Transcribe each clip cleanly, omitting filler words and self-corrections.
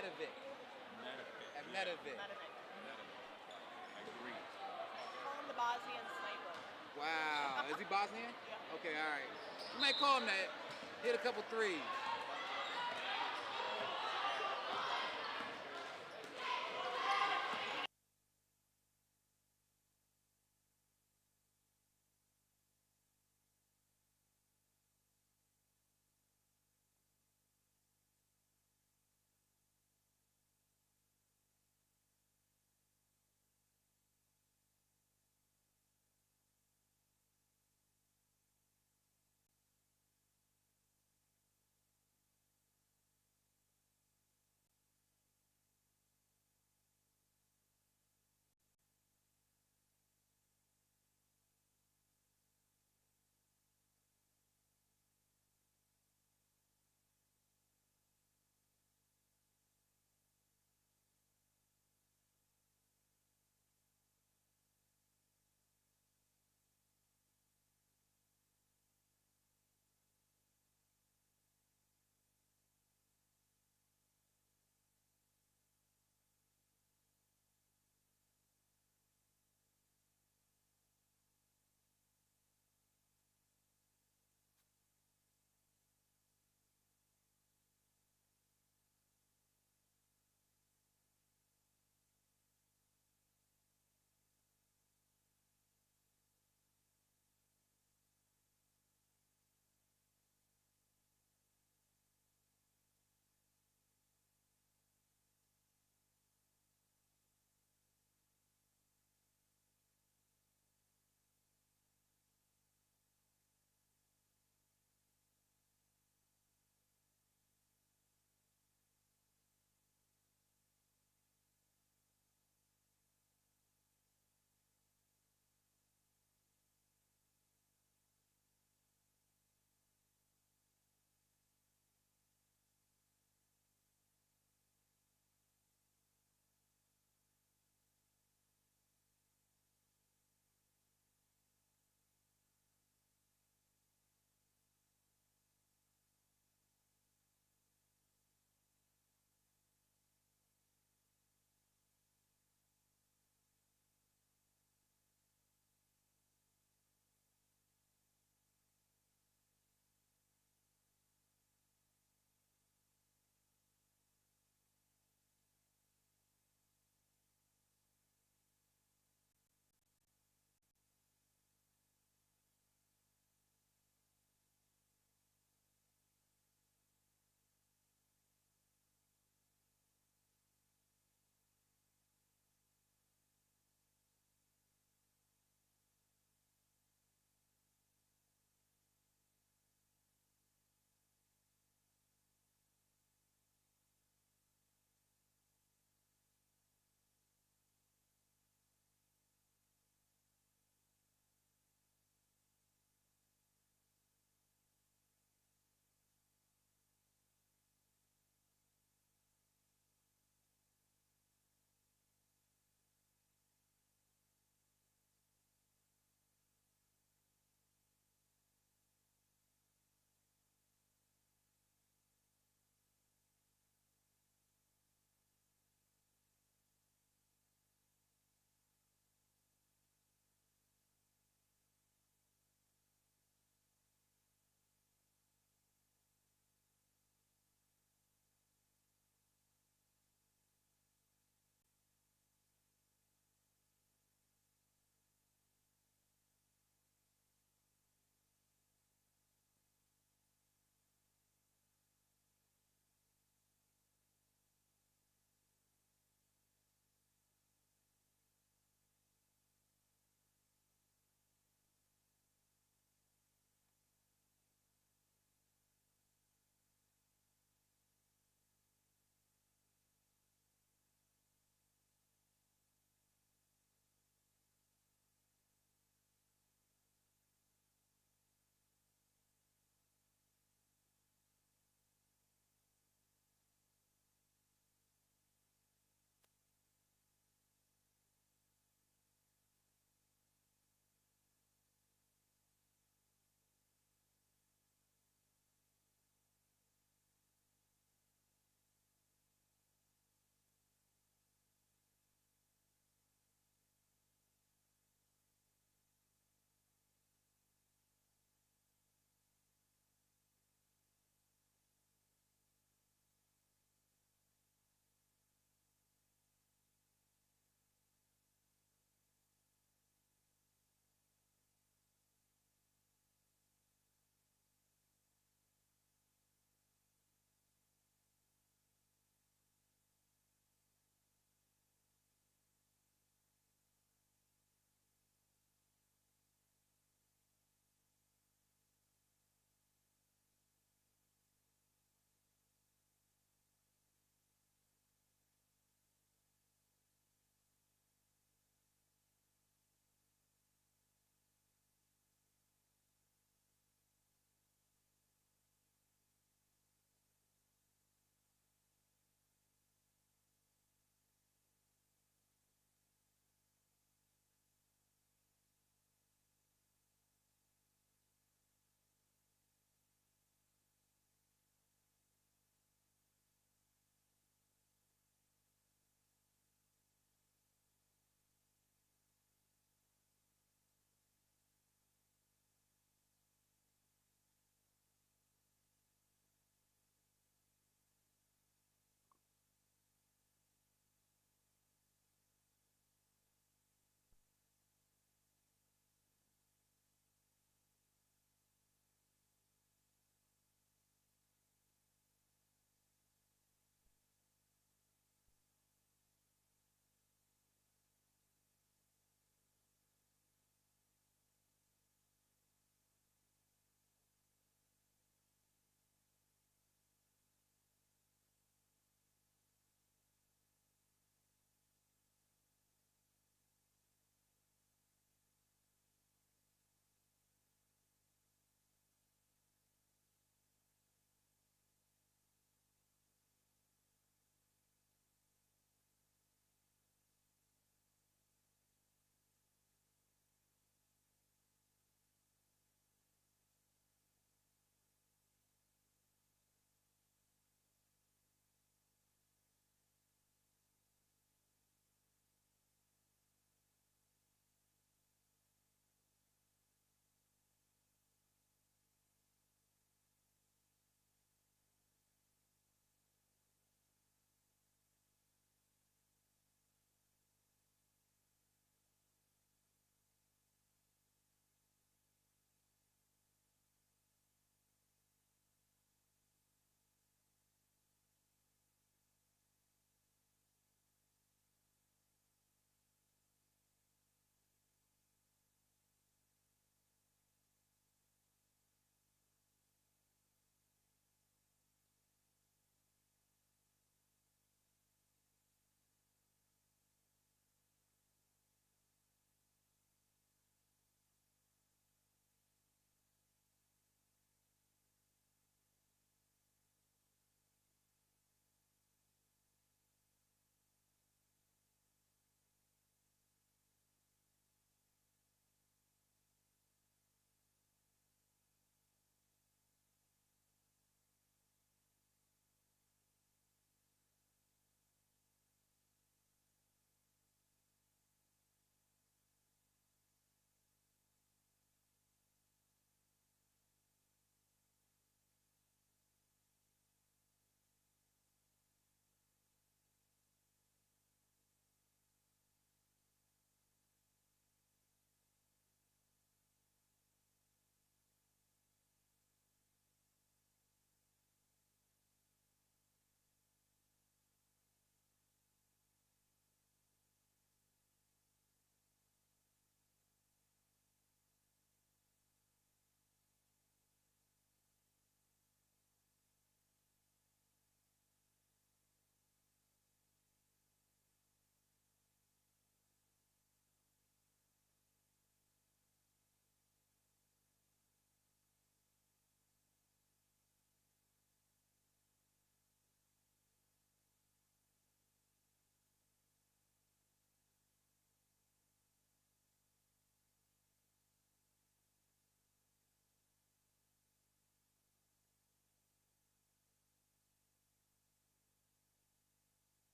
Metavic. Metavic. At Yeah. Metavic. Metavic. Metavic. Agreed. Call him the Bosnian sniper. Wow. Is he Bosnian? Yeah. Okay, all right. You might call him that. Hit a couple threes.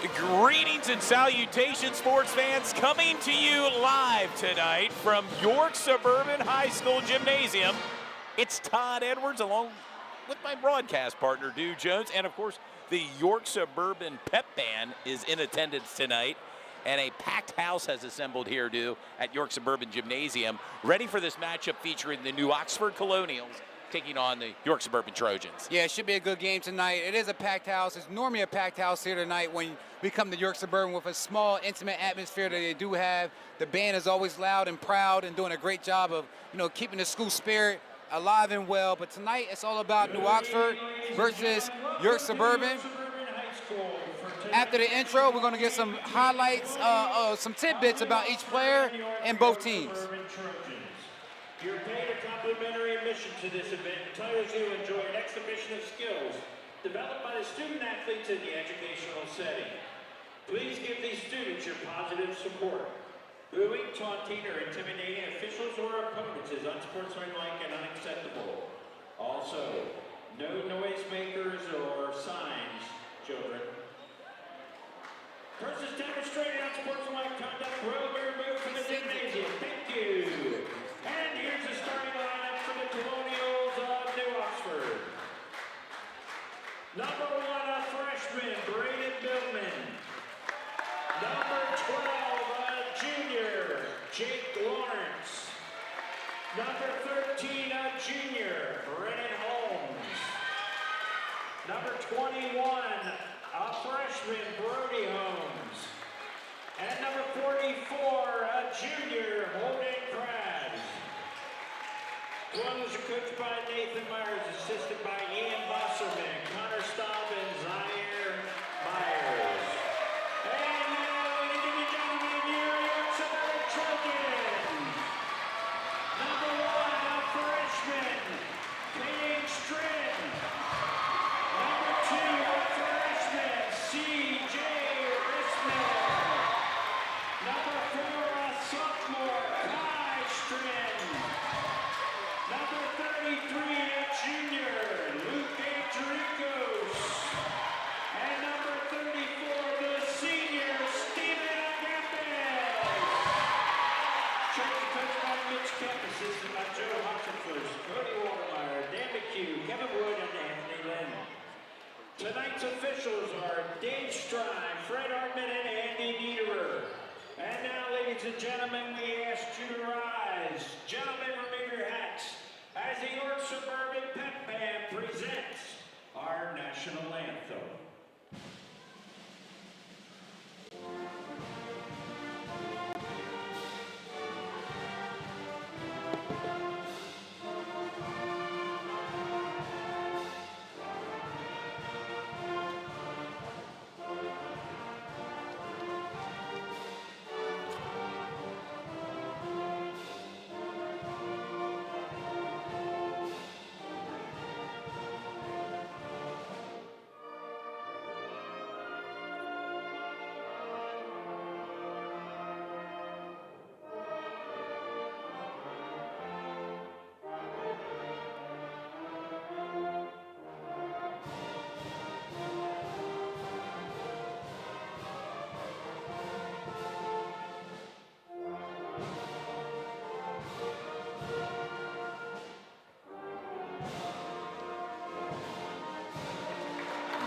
Greetings and salutations, sports fans, coming to you live tonight from York Suburban High School Gymnasium. It's Todd Edwards along with my broadcast partner, Dew Jones, and of course, the York Suburban Pep Band is in attendance tonight, and a packed house has assembled here, Dew, at York Suburban Gymnasium, ready for this matchup featuring the New Oxford Colonials taking on the York Suburban Trojans. Yeah, it should be a good game tonight. It is a packed house. It's normally a packed house here tonight when we come to York Suburban with a small, intimate atmosphere that they do have. The band is always loud and proud and doing a great job of, keeping the school spirit alive and well. But tonight, it's all about New Oxford versus York Suburban. After the intro, we're going to get some highlights, some tidbits about each player and both teams. You're paid a complimentary admission to this event entitles you to enjoy an exhibition of skills developed by the student athletes in the educational setting. Please give these students your positive support. Booing, taunting, or intimidating officials or opponents is unsportsmanlike and unacceptable. Also, no noisemakers or signs, children. Persons demonstrating unsportsmanlike conduct will be removed from the gymnasium. Thank you. And here's the starting lineup for the Colonials of New Oxford. Number 1, a freshman, Braden Billman. Number 12, a junior, Jake Lawrence. Number 13, a junior, Brennan Holmes. Number 21, a freshman, Brody Holmes. And number 44, a junior, Holden Krabs. Colonials are coached by Nathan Myers, assisted by Ian Bosserman, Connor Staub, and Zaire Myers. And now, ladies and gentlemen, your York Suburban Trojans. Number 1, a freshman, Payne Strin. Number 2, a freshman, C.J. Risman. Number 4, a sophomore, Kai Strin. Number 33, a junior, Luke Angericos. And number 34, the senior, Steven Agapes. Coached by Mitch Kemp, assisted by Joe Hutchinson, Cody Waldemeyer, Dan McHugh, Kevin Wood, and Anthony Lynn. Tonight's officials are Dave Strine, Fred Hartman, and Andy Niederer. And now, ladies and gentlemen, we ask you to rise. Gentlemen, remove your hats as the York Suburban Pep Band presents our national anthem.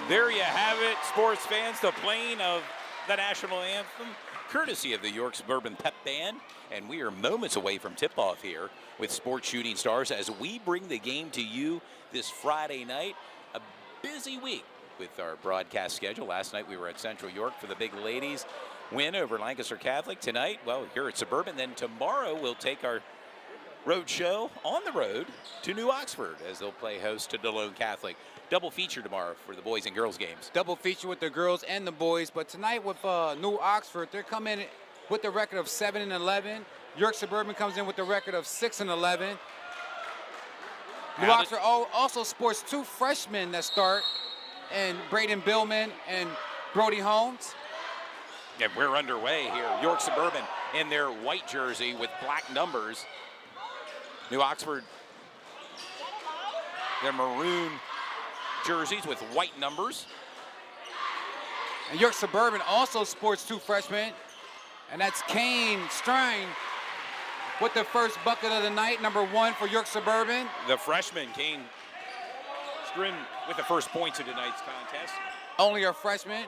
There you have it, sports fans, the playing of the national anthem, courtesy of the York Suburban Pep Band. And we are moments away from tip-off here with Sports Shooting Stars as we bring the game to you this Friday night. A busy week with our broadcast schedule. Last night we were at Central York for the big ladies win over Lancaster Catholic. Tonight, well, here at Suburban. Then tomorrow we'll take our road show on the road to New Oxford as they'll play host to DeLone Catholic. Double feature tomorrow for the boys and girls games. Double feature with the girls and the boys. But tonight with New Oxford, they're coming with the record of 7-11. York Suburban comes in with the record of 6-11. New Oxford also sports 2 freshmen that start, and Braden Billman and Brody Holmes. And we're underway here. York Suburban in their white jersey with black numbers. New Oxford, their maroon jerseys with white numbers. And York Suburban also sports 2 freshmen, and that's Kane Strine with the first bucket of the night, number 1 for York Suburban. The freshman, Kane Strin, with the first points of tonight's contest. Only a freshman,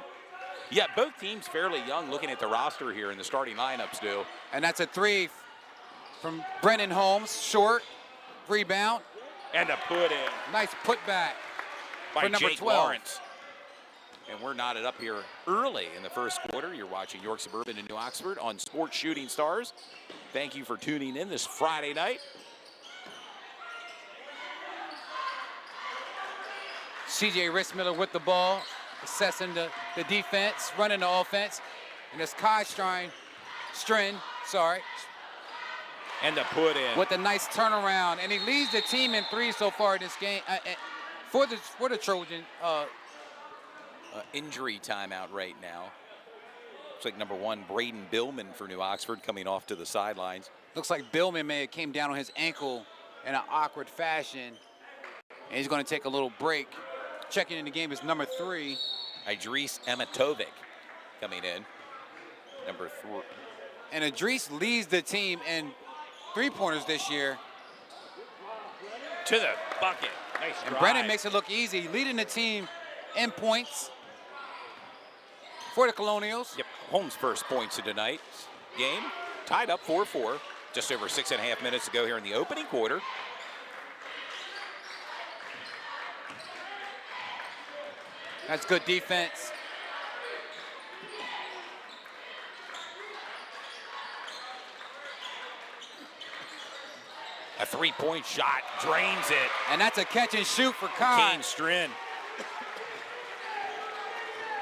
Yeah, both teams fairly young looking at the roster here in the starting lineups, do. and that's a 3 from Brennan Holmes, short, rebound. And a put in Nice putback by for number Jake 12. Lawrence. And we're knotted up here early in the first quarter. You're watching York Suburban and New Oxford on Sports Shooting Stars. Thank you for tuning in this Friday night. CJ Ritzmiller with the ball, assessing the defense, running the offense. And it's Kai Strin, And the put in. with a nice turnaround. And he leads the team in 3 so far in this game. For the Trojan, Injury timeout right now. Looks like number 1, Braden Billman for New Oxford coming off to the sidelines. looks like Billman may have came down on his ankle in an awkward fashion. And he's going to take a little break. Checking in the game is number 3. Idris Ematovic coming in. Number 3. And Idris leads the team in 3-pointers this year. To the bucket. Nice And drive. Brennan makes it look easy, leading the team in points for the Colonials. Yep, Holmes' first points of tonight's game. Tied up 4-4. Just over 6.5 minutes to go here in the opening quarter. That's good defense. A 3-point shot, drains it. And that's a catch and shoot for Kai. Kane Strin.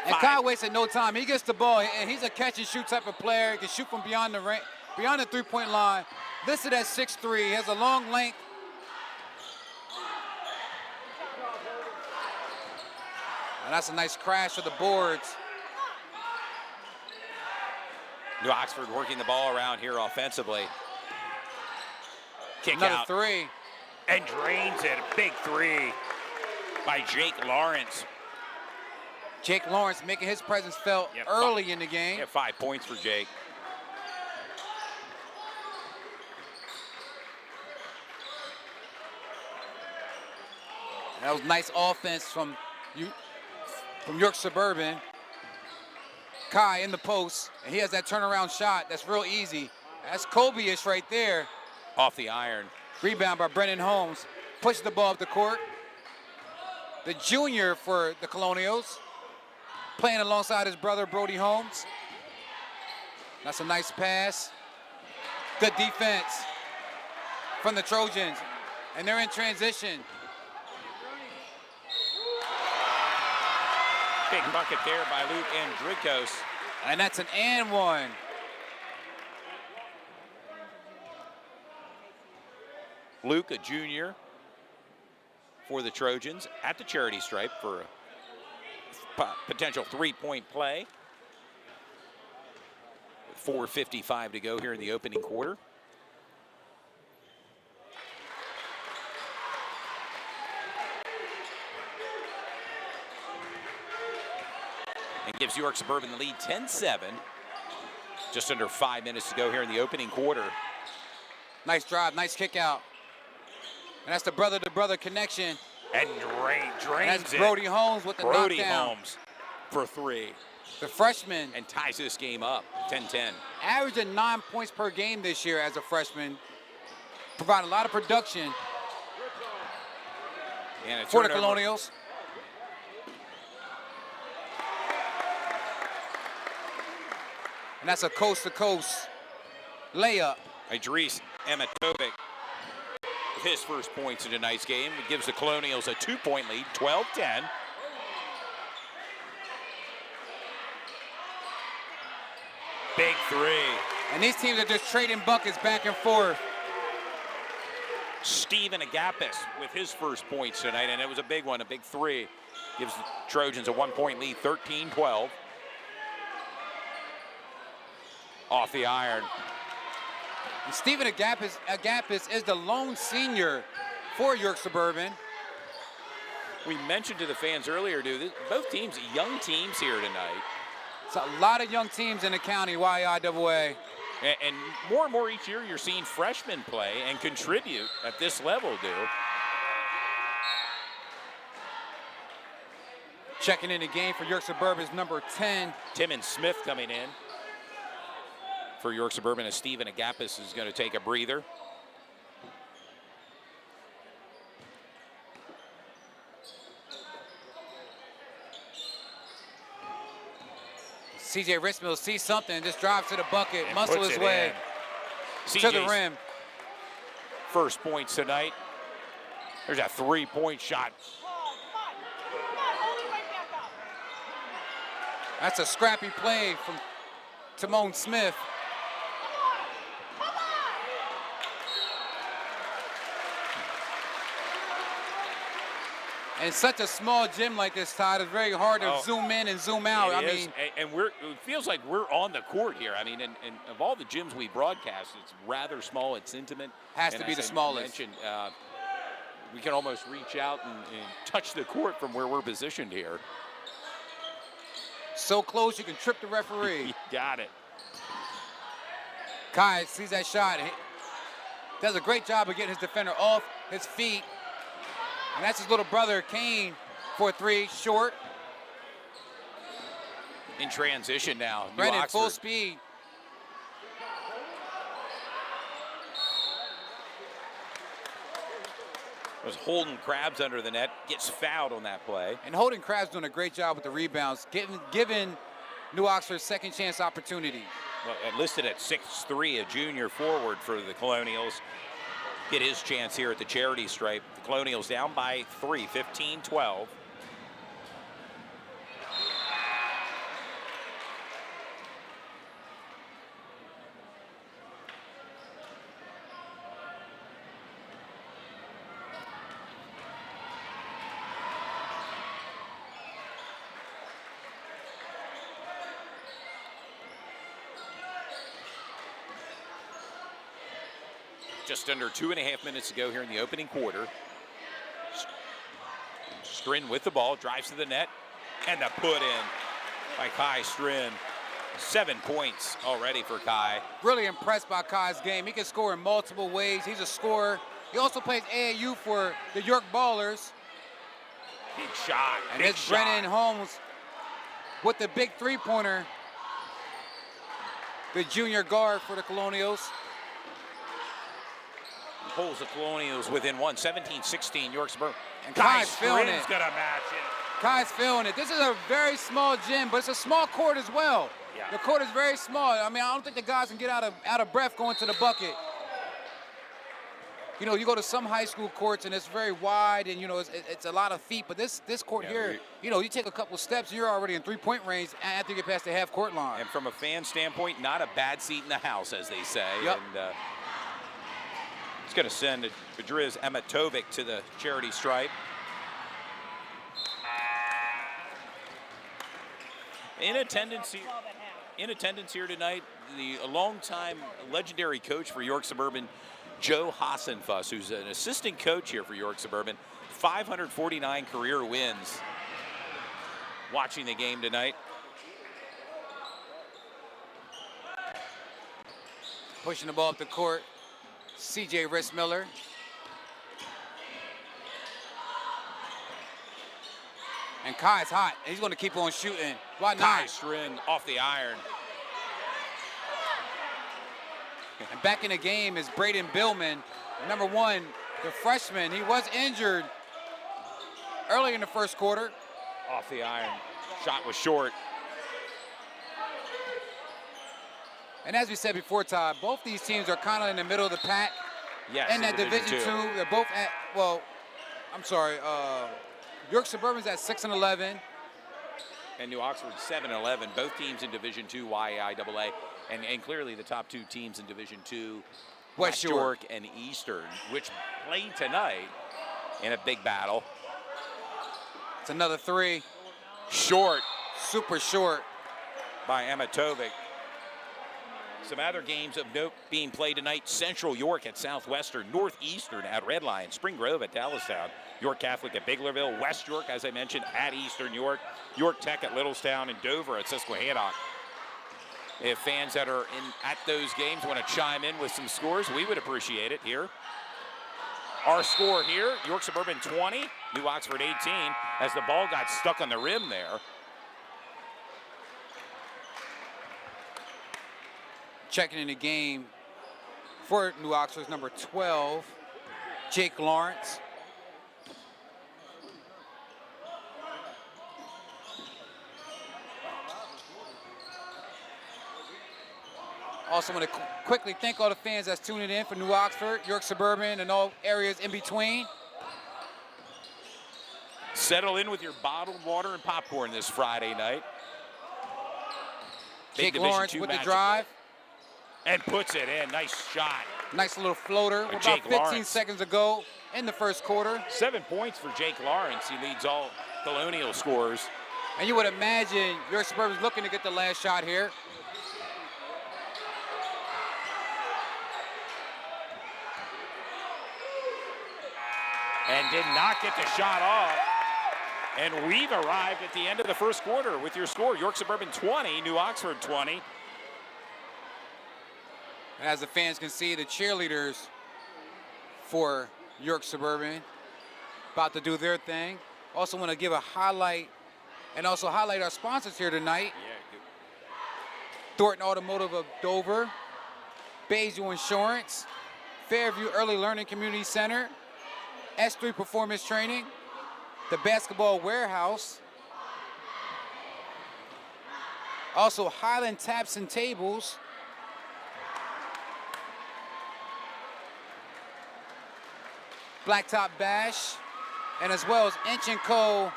And 5. Kai wasted no time. He gets the ball, and he's a catch and shoot type of player. He can shoot from beyond the 3-point line. Listed at 6'3", he has a long length. And that's a nice crash for the boards. New Oxford working the ball around here offensively. Kick Another out 3. and drains it. A big 3 by Jake Lawrence. Jake Lawrence making his presence felt Yep, early in the game. Yeah, 5 points for Jake. That was nice offense from York Suburban. Kai in the post, and he has that turnaround shot that's real easy. That's Kobe-ish right there. Off the iron. Rebound by Brennan Holmes. Pushes the ball up the court. The junior for the Colonials, playing alongside his brother Brody Holmes. That's a nice pass. Good defense from the Trojans, and they're in transition. Big bucket there by Luke Andrikos. And that's an and one. Luke, a junior for the Trojans at the charity stripe for a potential 3-point play. With 4:55 to go here in the opening quarter. And gives York Suburban the lead 10-7. Just under 5 minutes to go here in the opening quarter. Nice drive, nice kick out. And that's the brother-to-brother connection. And And drains that's it. Brody Holmes with the Brody knockdown. Holmes for 3. The freshman, And ties this game up, 10-10. averaging 9 points per game this year as a freshman. Providing a lot of production And a for the turnover. Colonials. And that's a coast-to-coast layup. Idris Ematovic with his first points in tonight's game. It gives the Colonials a 2-point lead, 12-10. Big 3. And these teams are just trading buckets back and forth. Steven Agapis with his first points tonight, and it was a big one, a big 3. Gives the Trojans a 1-point lead, 13-12. Off the iron. And Stephen Agapis is the lone senior for York Suburban. We mentioned to the fans earlier, dude, both teams, young teams here tonight. It's a lot of young teams in the county, YIAA. And more each year, you're seeing freshmen play and contribute at this level, dude. Checking in the game for York Suburban is number 10. Timon Smith coming in for York Suburban, as Steven Agapis is going to take a breather. CJ Ritzmill sees something and just drives to the bucket, And muscle puts his it way in. to the CJ's rim. first points tonight. There's a three-point shot. Oh, come on, hold it right back up. That's a scrappy play from Timon Smith. Come on. And such a small gym like this, Todd, it's very hard to zoom in and zoom out. It I is, mean, and it feels like we're on the court here. I mean, and of all the gyms we broadcast, it's rather small. It's intimate. Has And to be as the I smallest. mentioned, we can almost reach out and touch the court from where we're positioned here. so close you can trip the referee. You got it. Kai sees that shot. He does a great job of getting his defender off his feet. And that's his little brother, Kane, for three, short. In transition now. New Brennan, full Oxford. speed. Was Holden Krabs under the net, gets fouled on that play. And Holden Krabs doing a great job with the rebounds, giving New Oxford second chance opportunity. Well, listed at 6'3", a junior forward for the Colonials. Get his chance here at the charity stripe. The Colonials down by 3, 15-12. Just under 2.5 minutes to go here in the opening quarter. Strin with the ball, drives to the net, and the put in by Kai Strin. 7 points already for Kai. Really impressed by Kai's game. He can score in multiple ways. He's a scorer. He also plays AAU for the York Ballers. Big shot, And big it's shot. Brennan Holmes with the big three-pointer. The junior guard for the Colonials. Pulls the Colonials within one, 17-16, York Suburban. And Kai Kai's feeling Strin's it. gonna match it. Kai's feeling it. This is a very small gym, but it's a small court as well. Yeah. The court is very small. I mean, I don't think the guys can get out of breath going to the bucket. You know, you go to some high school courts and it's very wide and, you know, it's a lot of feet. But this court here, you know, you take a couple steps and you're already in three-point range after you get past the half-court line. And from a fan standpoint, not a bad seat in the house, as they say. Yep. And it's going to send Badriz Emetovic to the charity stripe. In attendance here tonight, the longtime legendary coach for York Suburban, Joe Hassenfuss, who's an assistant coach here for York Suburban. 549 career wins. Watching the game tonight. Pushing the ball up the court. CJ Ritzmiller. And Kai's hot. He's going to keep on shooting. Why Kai not? Strin off the iron. And back in the game is Braden Billman, number 1, the freshman. He was injured early in the first quarter. Off the iron. Shot was short. And as we said before, Todd, both these teams are kind of in the middle of the pack. Yes, in that Division II. They're both at, well, I'm sorry, York Suburban's at 6-11. And New Oxford 7-11. Both teams in Division II YIAA. And clearly the top 2 teams in Division II, West York and Eastern, which play tonight in a big battle. It's another 3. Short Super short. by Emetovic. Some other games of note being played tonight. Central York at Southwestern, Northeastern at Red Lion, Spring Grove at Dallastown, York Catholic at Biglerville, West York, as I mentioned, at Eastern York, York Tech at Littlestown, and Dover at Susquehanna. If fans that are at those games want to chime in with some scores, we would appreciate it here. Our score here, York Suburban 20, New Oxford 18, as the ball got stuck on the rim there. Checking in the game for New Oxford's number 12, Jake Lawrence. Also want to quickly thank all the fans that's tuning in for New Oxford, York Suburban, and all areas in between. Settle in with your bottled water and popcorn this Friday night. Jake Lawrence with the drive. And puts it in. Nice shot. Nice little floater. About Jake 15 Lawrence. seconds ago in the first quarter. 7 points for Jake Lawrence. He leads all Colonial scores. And you would imagine York Suburban's looking to get the last shot here. And did not get the shot off. And we've arrived at the end of the first quarter with your score. York Suburban 20, New Oxford 20. And as the fans can see, the cheerleaders for York Suburban about to do their thing. Also want to give a highlight and also highlight our sponsors here tonight. Yeah. Thornton Automotive of Dover, Bayview Insurance, Fairview Early Learning Community Center, S3 Performance Training, the Basketball Warehouse, also Highland Taps and Tables, Blacktop Bash, and as well as Inch & Co.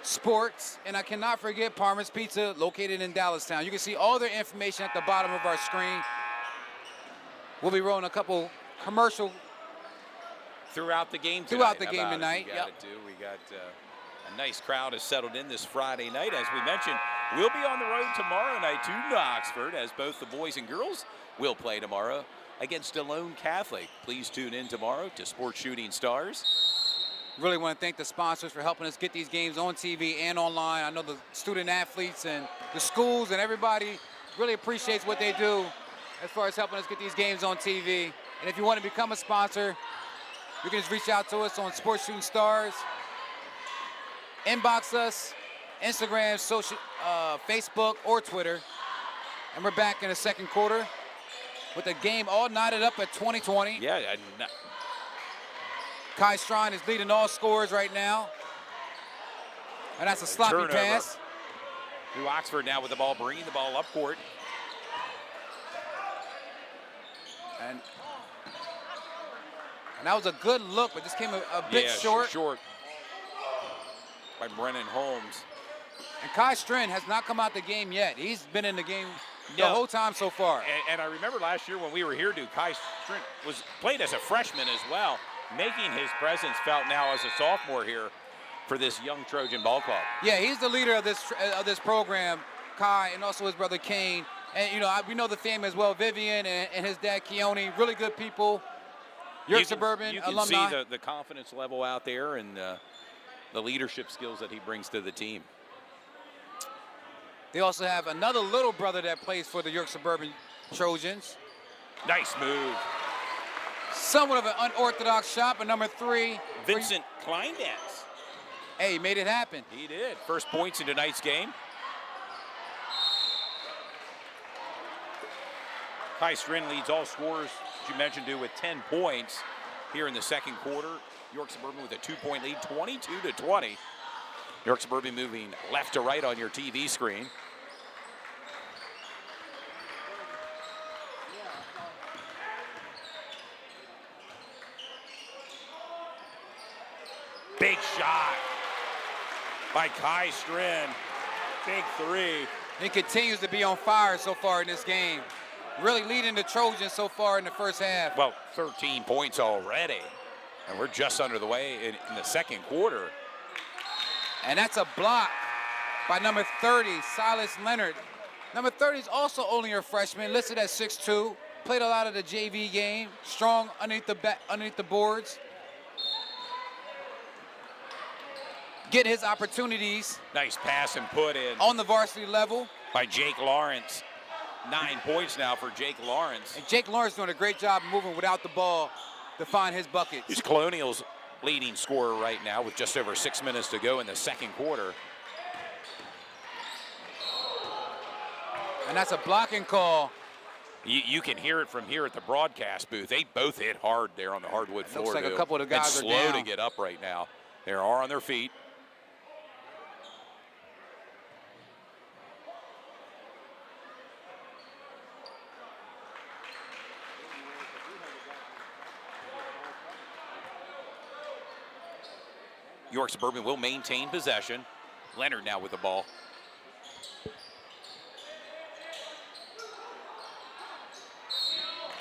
Sports, and I cannot forget Parmer's Pizza, located in Dallastown. You can see all their information at the bottom of our screen. We'll be rolling a couple commercial Throughout the game tonight. Throughout the game tonight, We got a nice crowd has settled in this Friday night. As we mentioned, we'll be on the road tomorrow night to New Oxford, as both the boys and girls will play tomorrow against Delone Catholic. Please tune in tomorrow to Sports Shooting Stars. Really want to thank the sponsors for helping us get these games on TV and online. I know the student athletes and the schools and everybody really appreciates what they do as far as helping us get these games on TV. And if you want to become a sponsor, you can just reach out to us on Sports Shooting Stars, inbox us, Instagram, social, Facebook, or Twitter. And we're back in the second quarter with the game all knotted up at 20-20. Yeah, Kai Strine is leading all scorers right now. And that's a sloppy turnover. pass. New Oxford now with the ball, bringing the ball up court. And that was a good look, but just came a bit short. Short by Brennan Holmes. And Kai Strine has not come out the game yet. He's been in the game the Yeah. whole time so far. And I remember last year when we were here, Kai Strint was played as a freshman as well, making his presence felt now as a sophomore here for this young Trojan ball club. Yeah, he's the leader of this program, Kai, and also his brother Kane. And you know, we know the family as well, Vivian and his dad Keone, really good people. York Suburban alumni. You can see the confidence level out there and the leadership skills that he brings to the team. They also have another little brother that plays for the York Suburban Trojans. Nice move. Somewhat of an unorthodox shot, but number 3. Vincent Kleindance. Hey, he made it happen. He did. First points in tonight's game. Kai Strinn leads all scorers, as you mentioned, with 10 points here in the second quarter. York Suburban with a 2-point lead, 22-20. York Suburban moving left to right on your TV screen. Big shot by Kai Strinn. Big three. He continues to be on fire so far in this game. Really leading the Trojans so far in the first half. Well, 13 points already. And we're just under the way in the second quarter. And that's a block by number 30, Silas Leonard. Number 30 is also only a freshman, listed at 6'2", played a lot of the JV game, strong underneath the boards. Get his opportunities Nice pass and put in on the varsity level. by Jake Lawrence. 9 points now for Jake Lawrence. And Jake Lawrence doing a great job moving without the ball to find his buckets. He's Colonials' leading scorer right now with just over 6 minutes to go in the second quarter. And that's a blocking call. You can hear it from here at the broadcast booth. They both hit hard there on the hardwood floor. Looks like too. a couple of the guys It's are slow down. to get up right now. They are on their feet. York Suburban will maintain possession. Leonard now with the ball.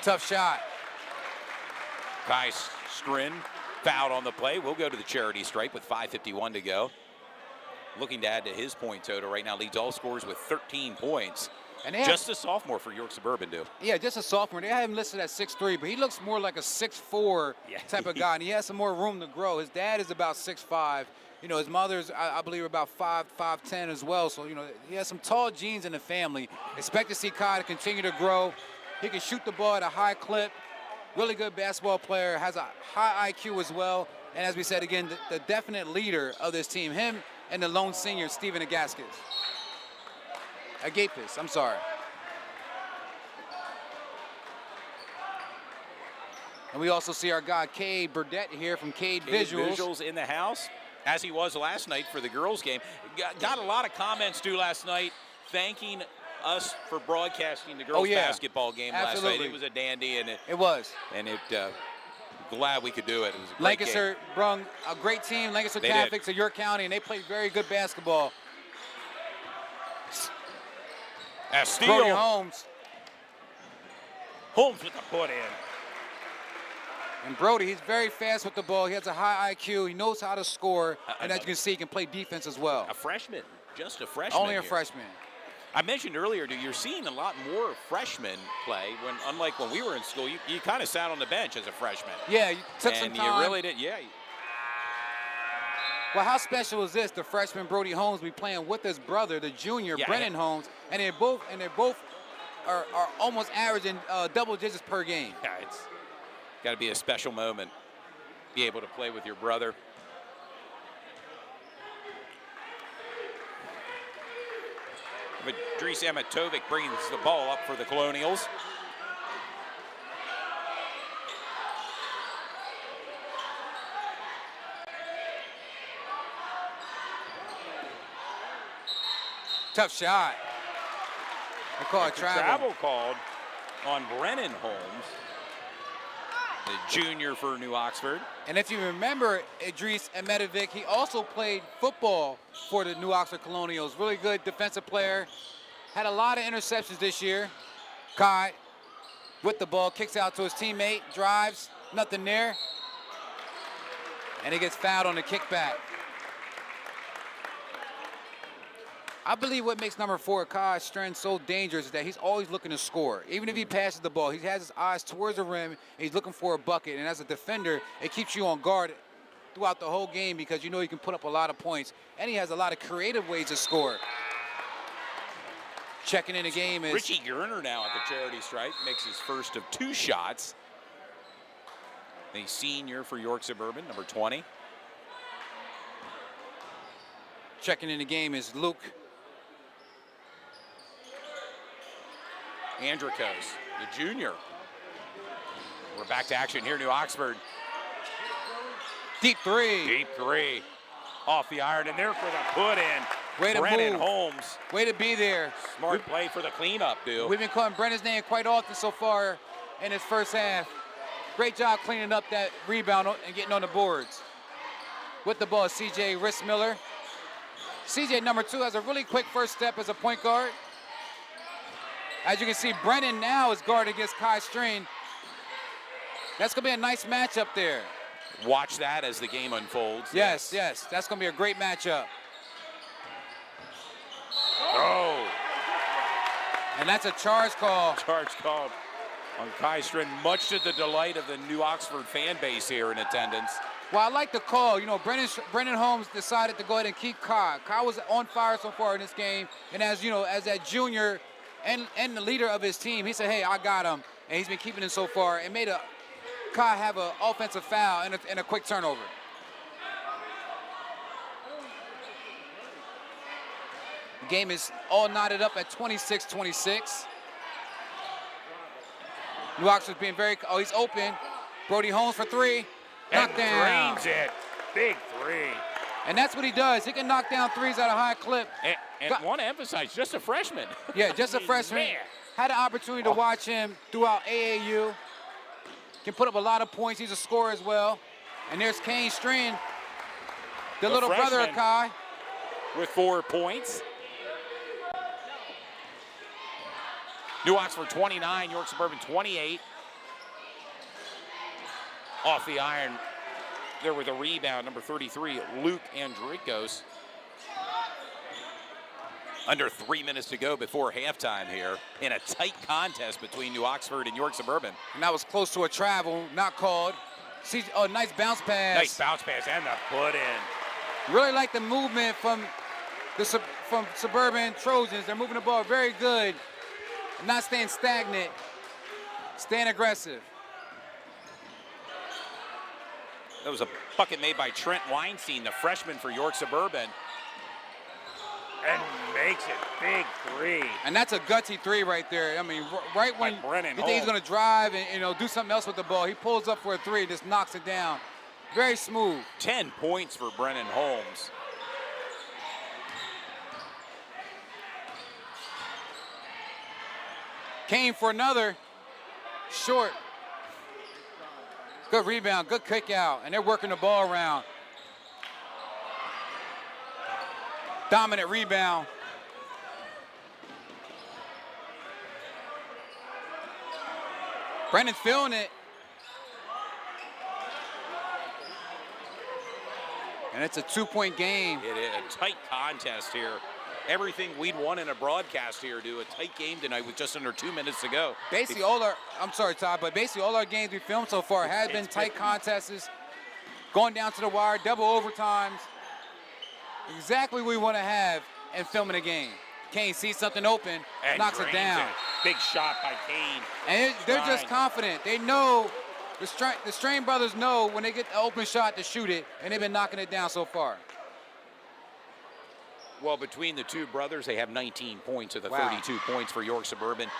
Tough shot. Kai Strin fouled on the play. We'll go to the charity stripe with 5:51 to go. Looking to add to his point total right now. Leads all scorers with 13 points. And they have, Just a sophomore for York Suburban, too. yeah, just a sophomore. They have him listed at 6'3", but he looks more like a 6'4" Yeah. type of guy, and he has some more room to grow. His dad is about 6'5". You know, his mother's, I believe, about 5'10" as well. So, you know, he has some tall genes in the family. Expect to see Kai to continue to grow. He can shoot the ball at a high clip. Really good basketball player. Has a high IQ as well. And as we said again, the definite leader of this team, him and the lone senior, Stephen Agapis. I'm sorry. And we also see our guy, Cade Burdett, here from Cade Visuals. Visuals in the house, as he was last night for the girls' game. Got a lot of comments due last night thanking us for broadcasting the girls' basketball game last night. It was a dandy, and it was. And glad we could do it. It was a great Lancaster game. brung a great team, Lancaster They Catholic did. to York County, and they played very good basketball. As Brody steal, Holmes. Holmes with the put in. And Brody, he's very fast with the ball. He has a high IQ. He knows how to score. And as you can see, he can play defense as well. A freshman, just a freshman. Only a here. freshman. I mentioned earlier, you're seeing a lot more freshmen play when, unlike when we were in school, you kind of sat on the bench as a freshman. Yeah, you took some And time. you really did, yeah. Well, how special is this? The freshman Brody Holmes be playing with his brother, the junior Yeah, Brennan Holmes, and they both are almost averaging double digits per game. Yeah, it's got to be a special moment. Be able to play with your brother. But Dries Amatovic brings the ball up for the Colonials. Tough shot. They call it travel. Called on Brennan Holmes, the junior for New Oxford. And if you remember Idris Ahmedovic, he also played football for the New Oxford Colonials. Really good defensive player. Had a lot of interceptions this year. Kai with the ball, kicks out to his teammate, drives, nothing there. And he gets fouled on the kickback. I believe what makes number 4, Kai Stren, so dangerous is that he's always looking to score. Even if he passes the ball, he has his eyes towards the rim, and he's looking for a bucket. And as a defender, it keeps you on guard throughout the whole game because you know he can put up a lot of points. And he has a lot of creative ways to score. Checking in the game is Richie Gerner now at the charity stripe, makes his first of 2 shots. The senior for York Suburban, number 20. checking in the game is Luke Andrikos, the junior. We're back to action here, New Oxford. Deep three. Deep three. Off the iron, and there for the put-in. Way to Brennan move. Holmes. Way to be there. Smart play for the cleanup, dude. We've been calling Brennan's name quite often so far in his first half. Great job cleaning up that rebound and getting on the boards. With the ball, CJ Rissmiller. CJ, number 2, has a really quick first step as a point guard. As you can see, Brennan now is guarding against Kai Strain. That's going to be a nice matchup there. Watch that as the game unfolds. Yes. That's going to be a great matchup. Oh, And that's a charge call. charge called on Kai Strin, much to the delight of the New Oxford fan base here in attendance. Well, I like the call. You know, Brendan Holmes decided to go ahead and keep Kai. Kai was on fire so far in this game, and as you know, as that junior and the leader of his team, he said, "Hey, I got him," and he's been keeping him so far. And made Kai have an offensive foul and a quick turnover. The game is all knotted up at 26-26. New Oxford's being very. Oh, he's open. Brody Holmes for three. Knockdown. And drains it. Big three. And that's what he does. He can knock down threes at a high clip. And want to emphasize, just a freshman. Yeah, just a freshman. Man. Had an opportunity to watch him throughout AAU. Can put up a lot of points. He's a scorer as well. And there's Kane Strand, the little brother of freshman. Kai. With 4 points. New Oxford 29, York Suburban 28. Off the iron there with a rebound, number 33, Luke Andrikos. Under 3 minutes to go before halftime here in a tight contest between New Oxford and York Suburban. And that was close to a travel, not called. See, oh, nice bounce pass. Nice bounce pass and the put in. Really like the movement from Suburban Trojans. They're moving the ball very good. Not staying stagnant, staying aggressive. That was a bucket made by Trent Weinstein, the freshman for York Suburban. And makes it. Big three. And that's a gutsy three right there. I mean, right when Like Brennan you think he's Holmes. going to drive and do something else with the ball, he pulls up for a three, just knocks it down. Very smooth. 10 points for Brennan Holmes. Came for another. Short. Good rebound, good kick out, and they're working the ball around. Dominant rebound. Brennan's feeling it. And it's a 2-point game. It is a tight contest here. Everything we'd want in a broadcast here, do a tight game tonight with just under 2 minutes to go. Basically I'm sorry, Todd, but basically all our games we filmed so far has been tight contests, going down to the wire, double overtimes. Exactly what we want to have in filming a game. Kane sees something open, And knocks it drains down. Big shot by Kane. And they're just Strine. confident. They know, the Strain brothers know when they get the open shot to shoot it, and they've been knocking it down so far. Well, between the two brothers, they have 19 points of the Wow. 32 points for York Suburban.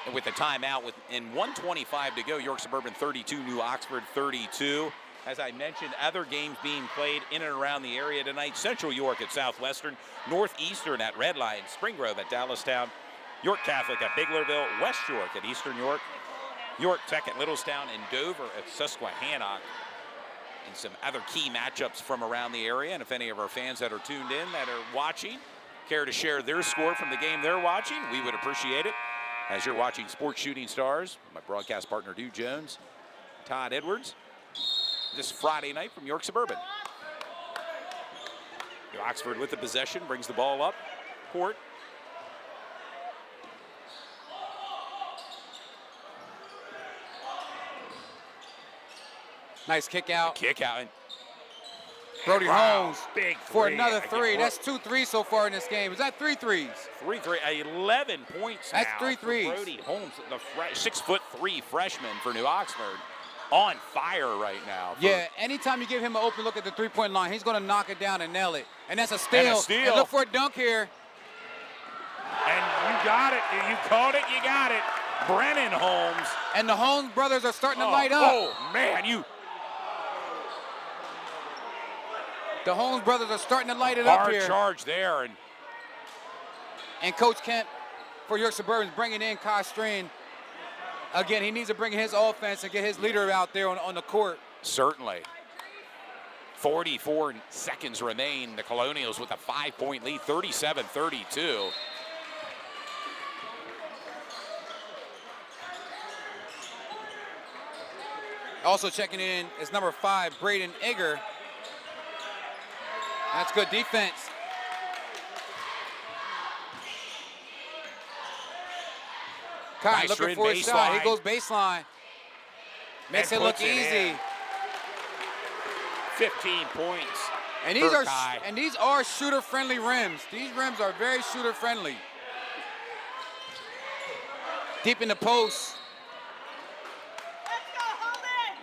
And with the timeout, in 1:25 to go, York Suburban 32, New Oxford 32. As I mentioned, other games being played in and around the area tonight. Central York at Southwestern, Northeastern at Red Lion, Spring Grove at Dallastown, York Catholic at Biglerville, West York at Eastern York, York Tech at Littlestown, and Dover at Susquehannock. And some other key matchups from around the area. And if any of our fans that are tuned in, that are watching, care to share their score from the game they're watching, we would appreciate it. As you're watching Sports Shooting Stars, my broadcast partner, Dew Jones, Todd Edwards, this Friday night from York Suburban. New Oxford with the possession, brings the ball up court. Nice kick out. Kick out. And Brody wow, Holmes big for three. another Again, three. look, That's 2 threes so far in this game. Is that 3 threes? 3-3, 11 points That's now 3 for threes. Brody Holmes, the 6'3" freshman for New Oxford, on fire right now. Yeah, anytime you give him an open look at the three-point line, he's going to knock it down and nail it. And that's a steal. And a steal. And look for a dunk here. And you got it. You caught it. You got it. Brennan Holmes. And the Holmes brothers are starting to light up. Oh, man. The Holmes brothers are starting to light it up Hard here. charge there. And Coach Kemp for York Suburban is bringing in Kai Strain. Again, he needs to bring his offense and get his leader out there on the court. Certainly. 44 seconds remain. The Colonials with a 5-point lead, 37-32. Also checking in is number 5, Braden Egger. That's good defense. Kai Nice looking straight for his shot. He baseline. goes baseline. Makes And it look puts it easy. in. 15 points. And these for are Kai. shooter-friendly rims. These rims are very shooter-friendly. Deep in the post. Let's go, hold it.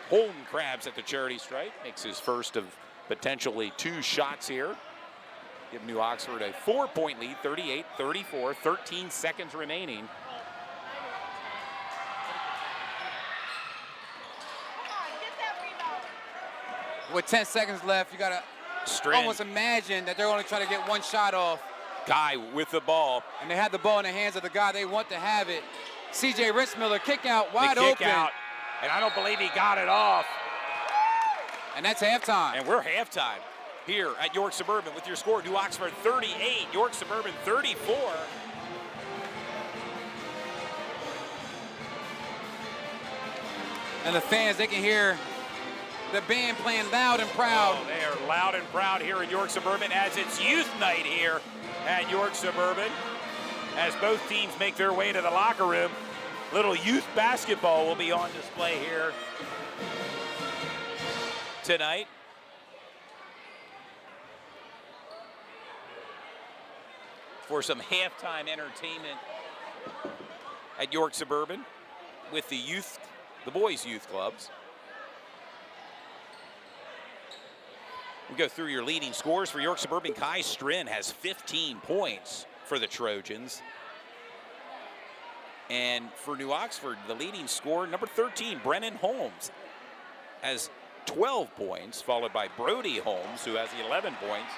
Holden Krabs at the charity stripe. Makes his first of potentially 2 shots here. Give New Oxford a 4-point lead, 38-34, 13 seconds remaining. Come on, get that rebound. With 10 seconds left, you gotta Strand. almost imagine that they're only trying to get 1 shot off. Guy with the ball. And they have the ball in the hands of the guy they want to have it. CJ Ritzmiller kick out wide The kick open. out, and I don't believe he got it off. And that's halftime. And we're halftime here at York Suburban with your score, New Oxford 38, York Suburban 34. And the fans, they can hear the band playing loud and proud. Oh, they are loud and proud here at York Suburban as it's youth night here at York Suburban. As both teams make their way to the locker room, little youth basketball will be on display here tonight. For some halftime entertainment at York Suburban with the boys' youth clubs. We go through your leading scores for York Suburban. Kai Strin has 15 points for the Trojans. And for New Oxford, the leading scorer, number 13, Brennan Holmes, has 12 points, followed by Brody Holmes, who has 11 points.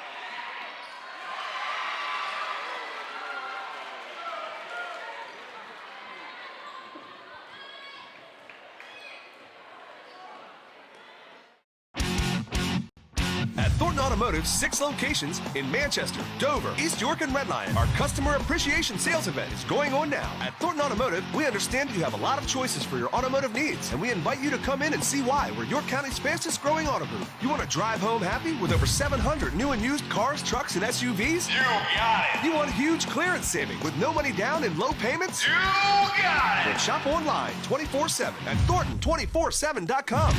At Thornton Automotive's 6 locations in Manchester, Dover, East York, and Red Lion, our Customer Appreciation Sales event is going on now. At Thornton Automotive, we understand you have a lot of choices for your automotive needs, and we invite you to come in and see why we're York County's fastest growing auto group. You want to drive home happy with over 700 new and used cars, trucks, and SUVs? You got it. You want huge clearance savings with no money down and low payments? You got it. Then shop online 24/7 at Thornton247.com.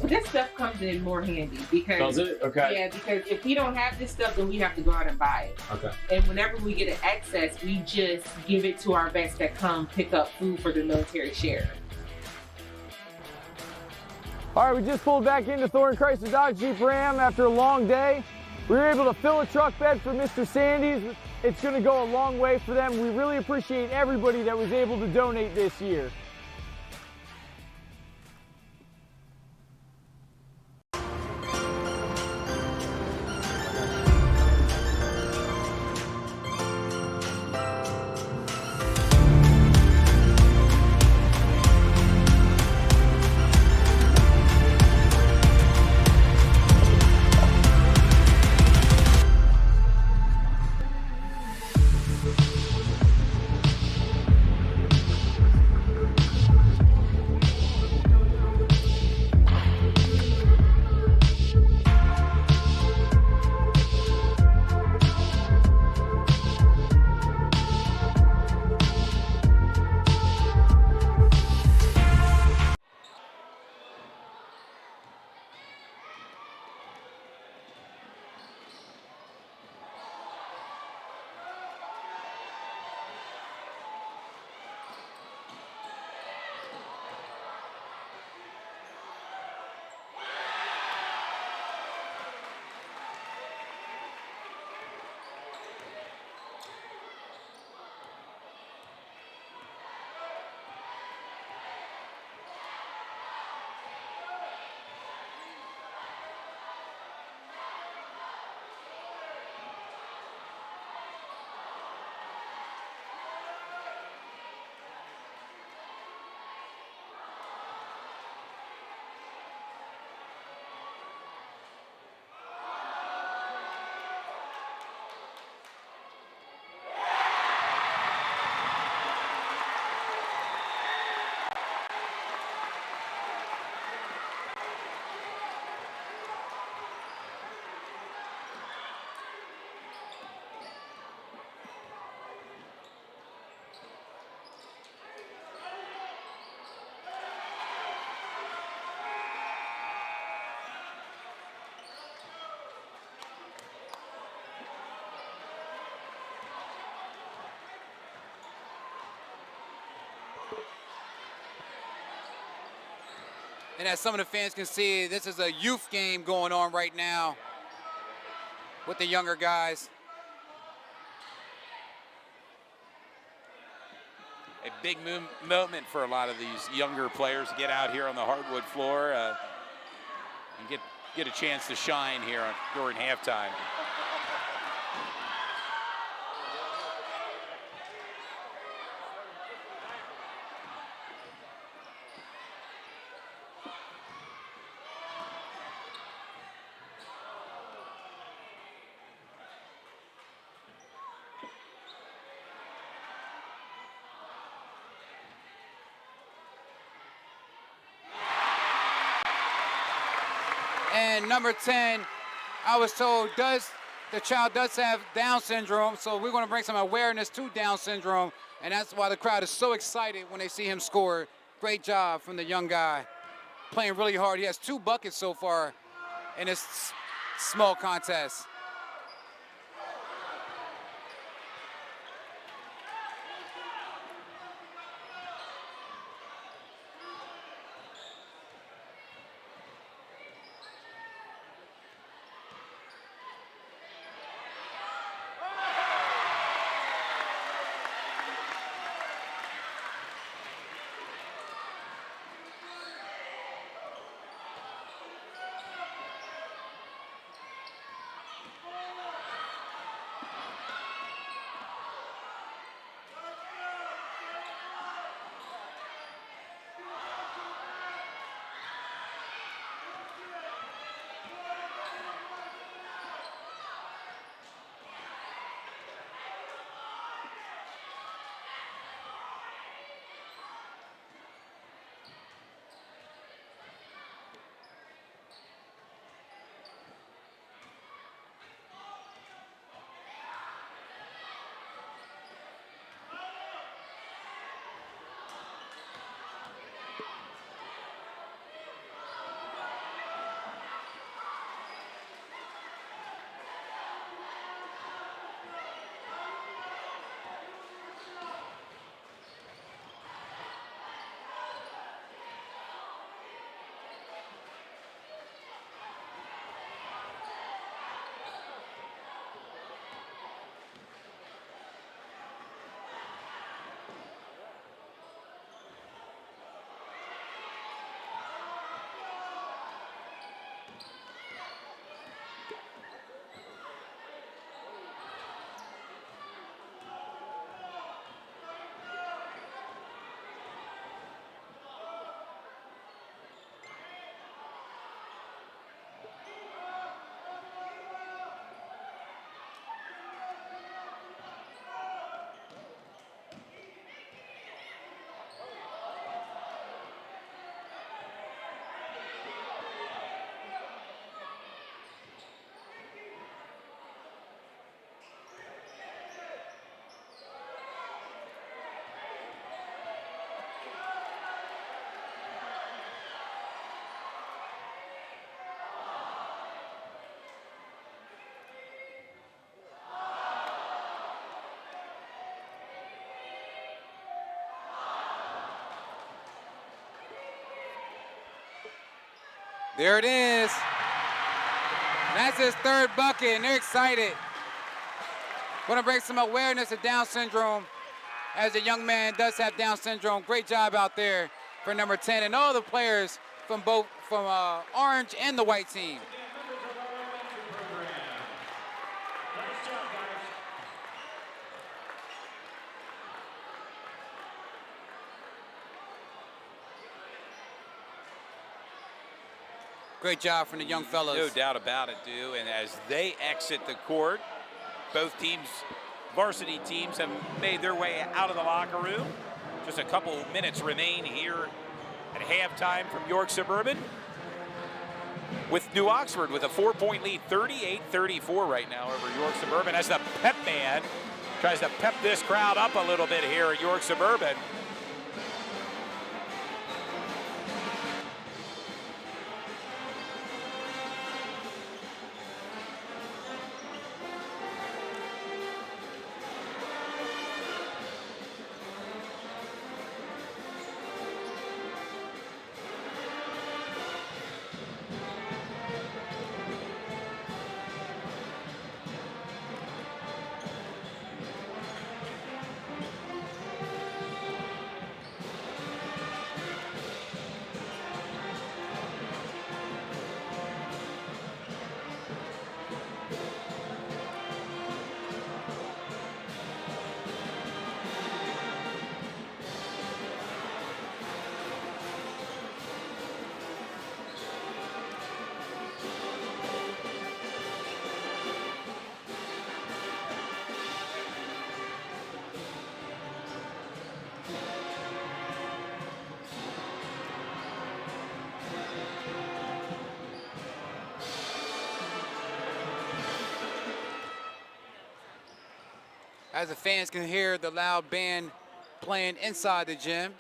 This stuff comes in more handy because Does it? Okay. Yeah, because if we don't have this stuff, then we have to go out and buy it. Okay. And whenever we get an excess, we just give it to our vets that come pick up food for the military share. All right, we just pulled back into Thornton Chrysler Dodge Jeep Ram after a long day. We were able to fill a truck bed for Mr. Sandy's. It's going to go a long way for them. We really appreciate everybody that was able to donate this year. And as some of the fans can see, this is a youth game going on right now with the younger guys. A big moment for a lot of these younger players to get out here on the hardwood floor and get a chance to shine here during halftime. And number 10, I was told the child does have Down syndrome, so we're going to bring some awareness to Down syndrome, and that's why the crowd is so excited when they see him score. Great job from the young guy, playing really hard. He has 2 buckets so far in this small contest. There it is. That's his 3rd bucket, and they're excited. Want to bring some awareness of Down syndrome, as the young man does have Down syndrome. Great job out there for number 10 and all the players from orange and the white team. Great job from the young fellas. No doubt about it, Dew. And as they exit the court, both teams, varsity teams, have made their way out of the locker room. Just a couple minutes remain here at halftime from York Suburban, with New Oxford with a 4-point lead, 38-34 right now over York Suburban, as the pep band tries to pep this crowd up a little bit here at York Suburban. as the fans can hear the loud band playing inside the gym.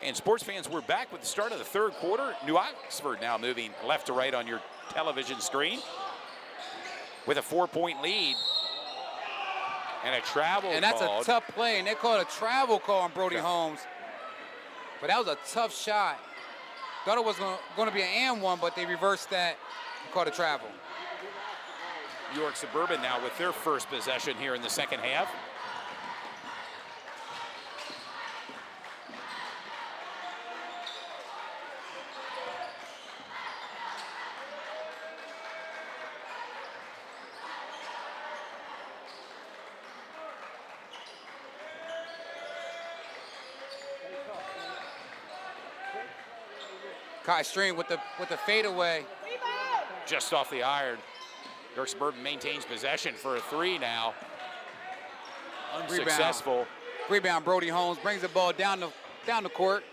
And sports fans, we're back with the start of the third quarter. New Oxford now moving left to right on your television screen with a 4-point lead. And a travel And that's called. a tough play, and they called a travel call on Brody Holmes. But that was a tough shot. Thought it was going to be an and one, but they reversed that and called a travel. York Suburban now with their first possession here in the second half. Kai Stream with the fadeaway. Just off the iron. York Suburban maintains possession for a three now. Unsuccessful. Rebound, Brody Holmes brings the ball down the court.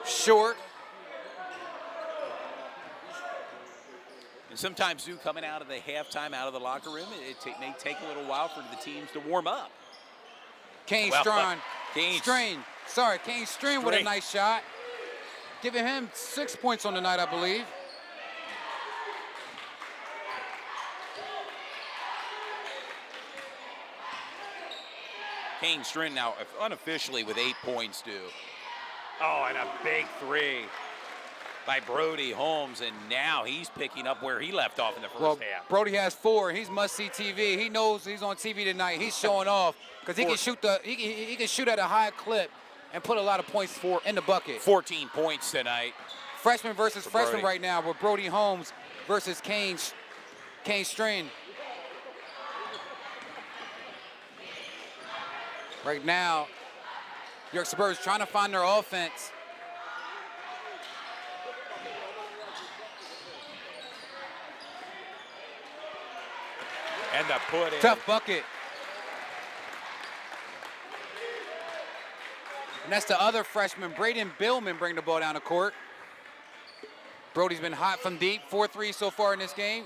Short. And sometimes, Zoo, coming out of the halftime, out of the locker room, it may take a little while for the teams to warm up. Kane Strain with a nice shot. Giving him 6 points on the night, I believe. Kane Strin now unofficially with 8 points due. Oh, and a big three. By Brody Holmes, and now he's picking up where he left off in the first half. Brody has 4, and he's must-see TV. He knows he's on TV tonight. He's showing off because he can shoot he can shoot at a high clip and put a lot of points in the bucket. 14 points tonight. Freshman versus freshman Brody. right now with Brody Holmes versus Kane Strain. Right now, York Suburban's trying to find their offense. And the put in. Tough bucket. And that's the other freshman, Braden Billman, bring the ball down the court. Brody's been hot from deep, 4 threes so far in this game.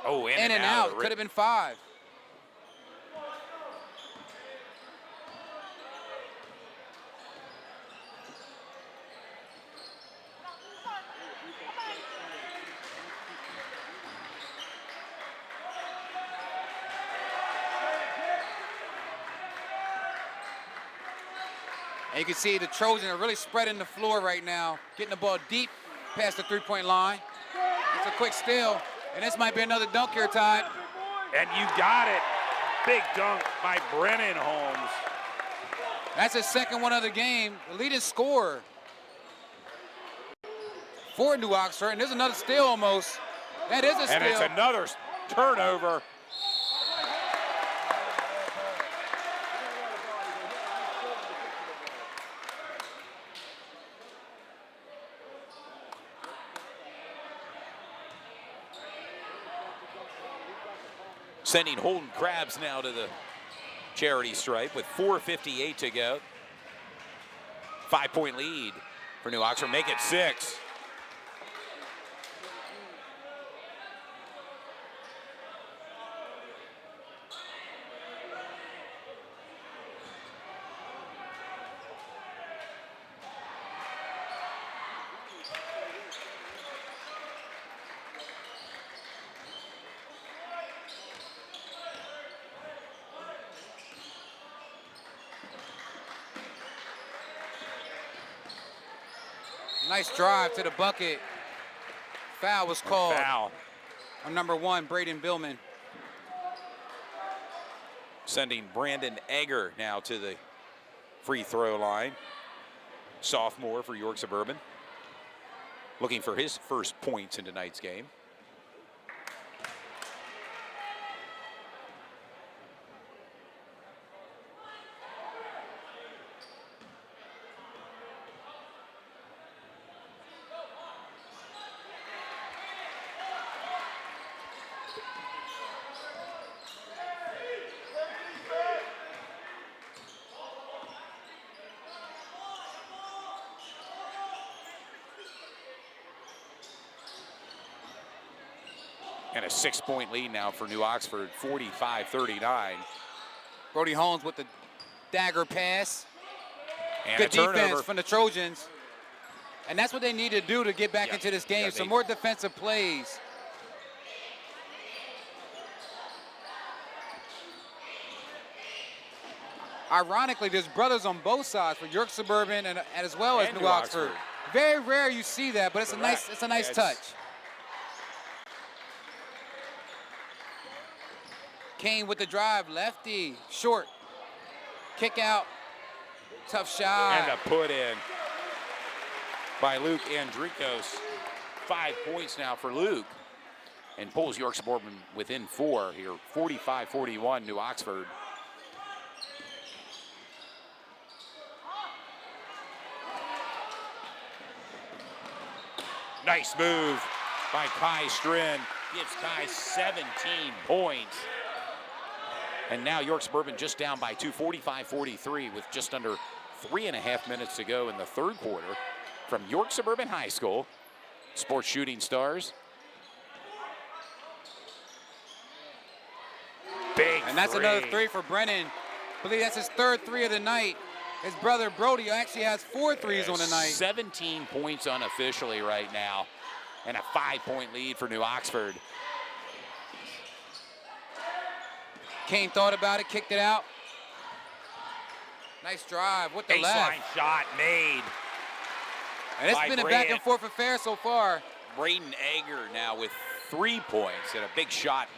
Oh, in and out. Could have been 5. And you can see the Trojans are really spreading the floor right now, getting the ball deep past the three-point line. It's a quick steal, and this might be another dunk here, Todd. And you got it. Big dunk by Brennan Holmes. That's his second one of the game, the leading scorer for New Oxford. And there's another steal almost. That is a steal. And it's another turnover. Sending Holden Krabs now to the charity stripe with 4:58 to go. 5-point lead for New Oxford. Make it 6. Nice drive to the bucket. Foul was called Foul. on number 1, Braden Billman. Sending Brandon Egger now to the free throw line. Sophomore for York Suburban. Looking for his first points in tonight's game. And a 6-point lead now for New Oxford, 45-39. Brody Holmes with the dagger pass. And Good a turnover. defense from the Trojans. And that's what they need to do to get back into this game. Some more defensive plays. Ironically, there's brothers on both sides for York Suburban and as well as And New Oxford. Very rare you see that, but it's a nice touch. Kane with the drive, lefty, short, kick out, tough shot. And a put in by Luke Andrikos. 5 points now for Luke. And pulls York Suburban within 4 here, 45-41, New Oxford. Nice move by Kai Strin. Gives Kai 17 points. And now York Suburban just down by 2, 45-43 with just under 3.5 minutes to go in the third quarter. From York Suburban High School, Sports Shooting Stars. Big And that's three. another 3 for Brennan. I believe that's his third 3 of the night. His brother Brody actually has 4 threes on the night. 17 points unofficially right now. And a 5-point lead for New Oxford. Kane thought about it, kicked it out. Nice drive with the left. Baseline shot made. And it's by been a back and forth affair so far. Braden Egger now with 3 points and a big shot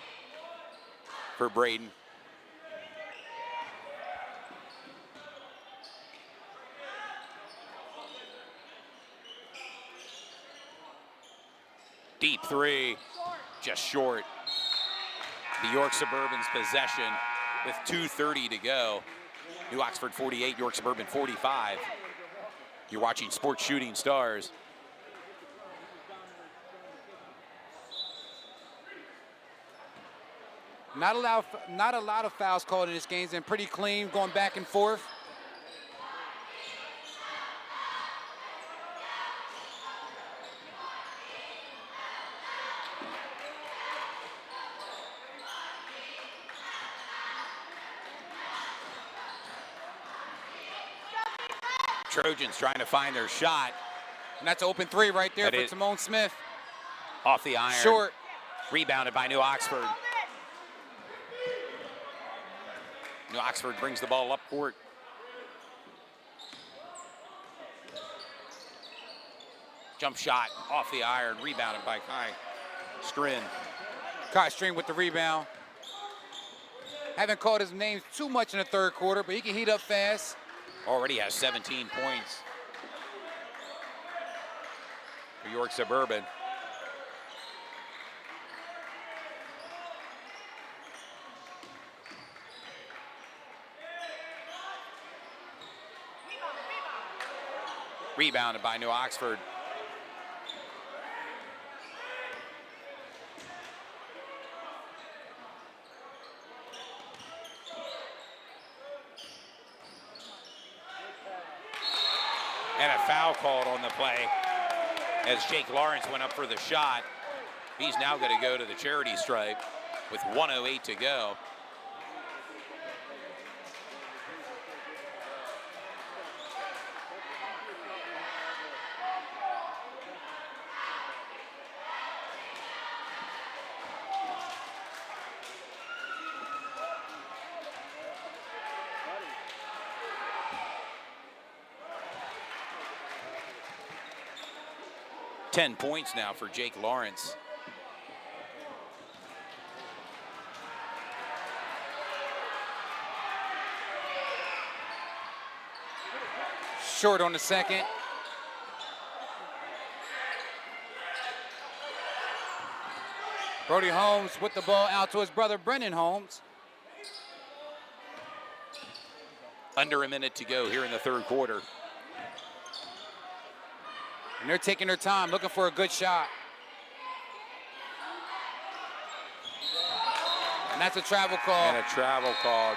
for Braden. Deep 3, just short. The York Suburban's possession with 2:30 to go. New Oxford 48, York Suburban 45. You're watching Sports Shooting Stars. Not a lot of fouls called in this game. It's been pretty clean, going back and forth. Trojans trying to find their shot. And that's an open 3 right there That for is- Timon Smith. Off the iron. Short. Rebounded by New Oxford. New Oxford brings the ball up court. Jump shot off the iron. Rebounded by Kai Strin. Kai String with the rebound. Haven't called his name too much in the third quarter, but he can heat up fast. Already has 17 points for York Suburban. Rebounded by New Oxford. And a foul called on the play as Jake Lawrence went up for the shot. He's now going to go to the charity stripe with 1:08 to go. Ten points now for Jake Lawrence. Short on the second. Brody Holmes with the ball out to his brother Brennan Holmes. Under a minute to go here in the third quarter. And they're taking their time, looking for a good shot. And that's a travel call. And a travel called.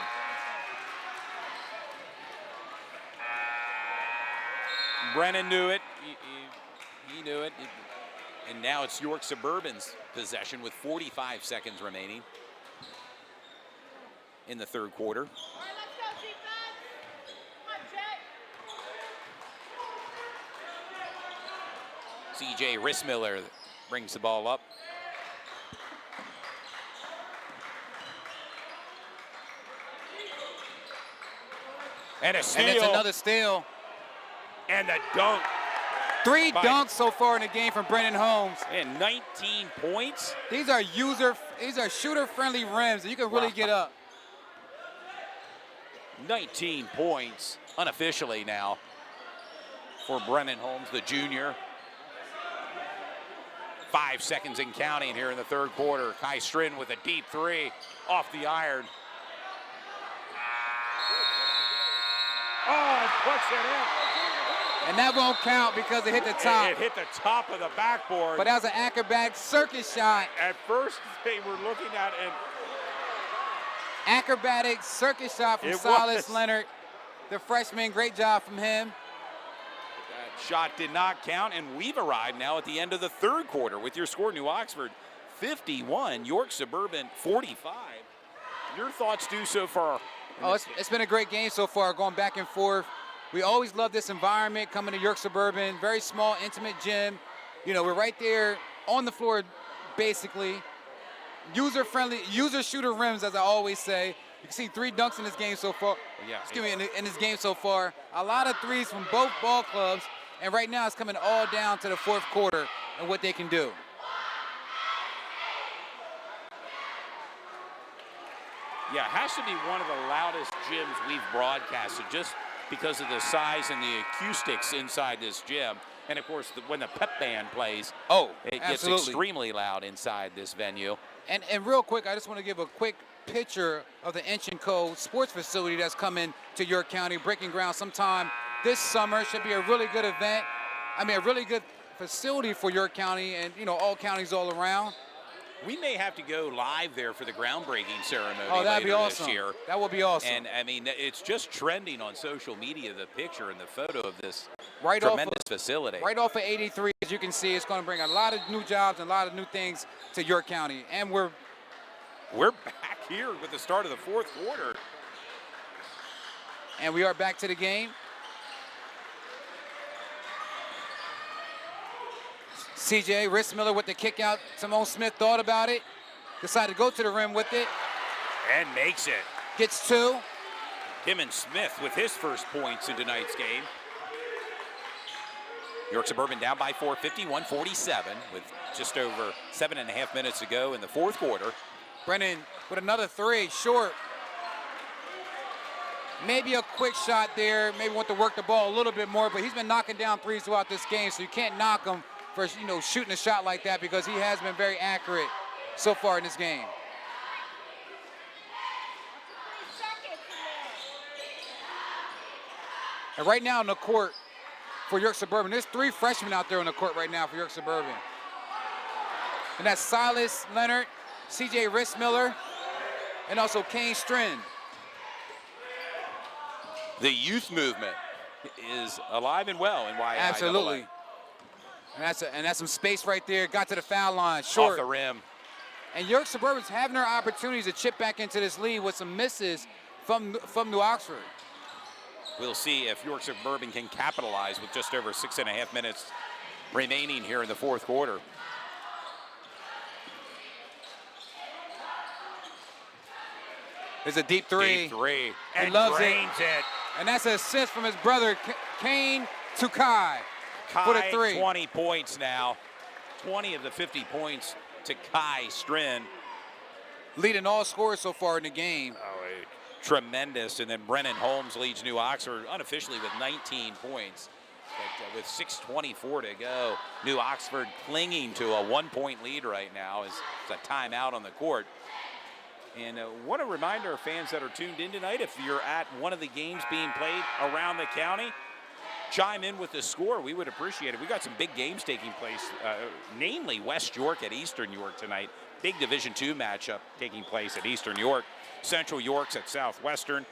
Brennan knew it. He knew it. And now it's York Suburban's possession with 45 seconds remaining in the third quarter. All right, let's go, defense. Come on, Jake. CJ Rissmiller brings the ball up. And a steal. And it's another steal. And a dunk. 3 dunks so far in the game from Brennan Holmes. And 19 points. These are shooter-friendly rims that you can really get up. 19 points unofficially now for Brennan Holmes, the junior. 5 seconds and counting here in the third quarter. Kai Strin with a deep three off the iron. Oh, it puts it in. And that won't count because it hit the top. It hit the top of the backboard. But that was an acrobatic circus shot. At first, they were looking at an Acrobatic circus shot from Silas Leonard, the freshman. Great job from him. That shot did not count, and we've arrived now at the end of the third quarter with your score, New Oxford 51, York Suburban 45. Your thoughts, Stu, so far? Oh, it's been a great game so far, going back and forth. We always love this environment coming to York Suburban. Very small, intimate gym. You know, we're right there on the floor, basically. User-friendly, user-shooter rims, as I always say. You can see 3 dunks in this game so far. Yeah. Excuse me, in this game so far. A lot of threes from both ball clubs. And right now it's coming all down to the fourth quarter and what they can do. Yeah, it has to be one of the loudest gyms we've broadcasted just because of the size and the acoustics inside this gym. And, of course, when the pep band plays, it gets extremely loud inside this venue. And real quick, I just want to give a quick picture of the Inch & Co. sports facility that's coming to York County, breaking ground sometime this summer. Should be a really good event. I mean, a really good facility for York County and, you know, all counties all around. We may have to go live there for the groundbreaking ceremony that'd be later awesome. this year. That would be awesome. And, I mean, it's just trending on social media, the picture and the photo of this right tremendous facility. Right off of 83, as you can see, it's going to bring a lot of new jobs and a lot of new things to York County. And we're back here with the start of the fourth quarter. And we are back to the game. CJ Rissmiller with the kick out. Simone Smith thought about it. Decided to go to the rim with it. and makes it. Gets 2. Timon Smith with his first points in tonight's game. York Suburban down by 4, 51-47, with just over 7.5 minutes to go in the fourth quarter. Brennan with another 3, short. Maybe a quick shot there. Maybe want to work the ball a little bit more, but he's been knocking down threes throughout this game, so you can't knock him for, you know, shooting a shot like that, because he has been very accurate so far in this game. And right now on the court for York Suburban, there's 3 freshmen out there on the court right now for York Suburban. And that's Silas Leonard, CJ Rissmiller, and also Kane Strand. The youth movement is alive and well in YIAA. Absolutely. And that's some space right there. Got to the foul line, short. Off the rim. And York Suburban's having their opportunities to chip back into this lead with some misses from New Oxford. We'll see if York Suburban can capitalize with just over 6.5 minutes remaining here in the fourth quarter. There's a deep three. Deep three. He And loves drains it. And that's an assist from his brother, Kane, to Kai for the Kai, three. 20 points now. 20 of the 50 points to Kai Strin. Leading all scorers so far in the game. Tremendous. And then Brennan Holmes leads New Oxford unofficially with 19 points. But with 6:24 to go, New Oxford clinging to a 1-point lead right now as a timeout on the court. And want to remind our fans that are tuned in tonight, if you're at one of the games being played around the county, chime in with the score. We would appreciate it. We got some big games taking place, namely West York at Eastern York tonight. Big Division II matchup taking place at Eastern York. Central York's at Southwestern.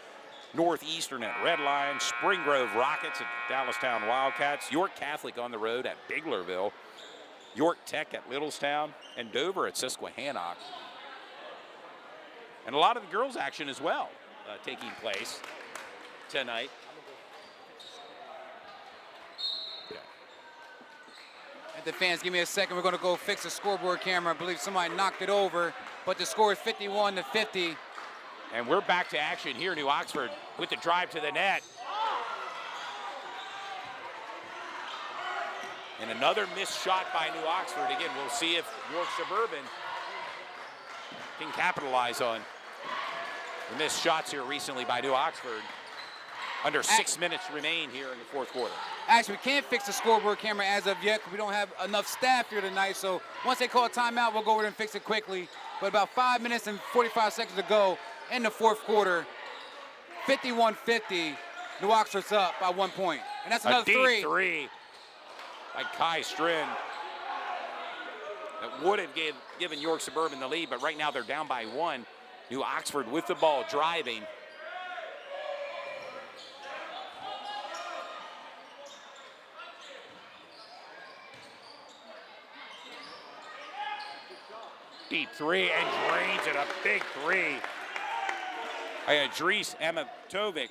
Northeastern at Red Lion. Spring Grove Rockets at Dallastown Wildcats. York Catholic on the road at Biglerville. York Tech at Littlestown. And Dover at Susquehannock. And a lot of the girls' action as well taking place tonight. And the fans, give me a second. We're going to go fix the scoreboard camera. I believe somebody knocked it over, but the score is 51-50. And we're back to action here. New Oxford with the drive to the net. And another missed shot by New Oxford. Again, we'll see if York Suburban can capitalize on the missed shots here recently by New Oxford. Under 6 minutes remain here in the fourth quarter. Actually, we can't fix the scoreboard camera as of yet because we don't have enough staff here tonight. So once they call a timeout, we'll go over there and fix it quickly. But about 5 minutes and 45 seconds to go in the fourth quarter, 51-50, New Oxford's up by 1 point. And that's another deep three by Kai Strin. That would have given York Suburban the lead, but right now they're down by 1. New Oxford with the ball, driving. Deep three and drains it, a big three. Idris Amatovic,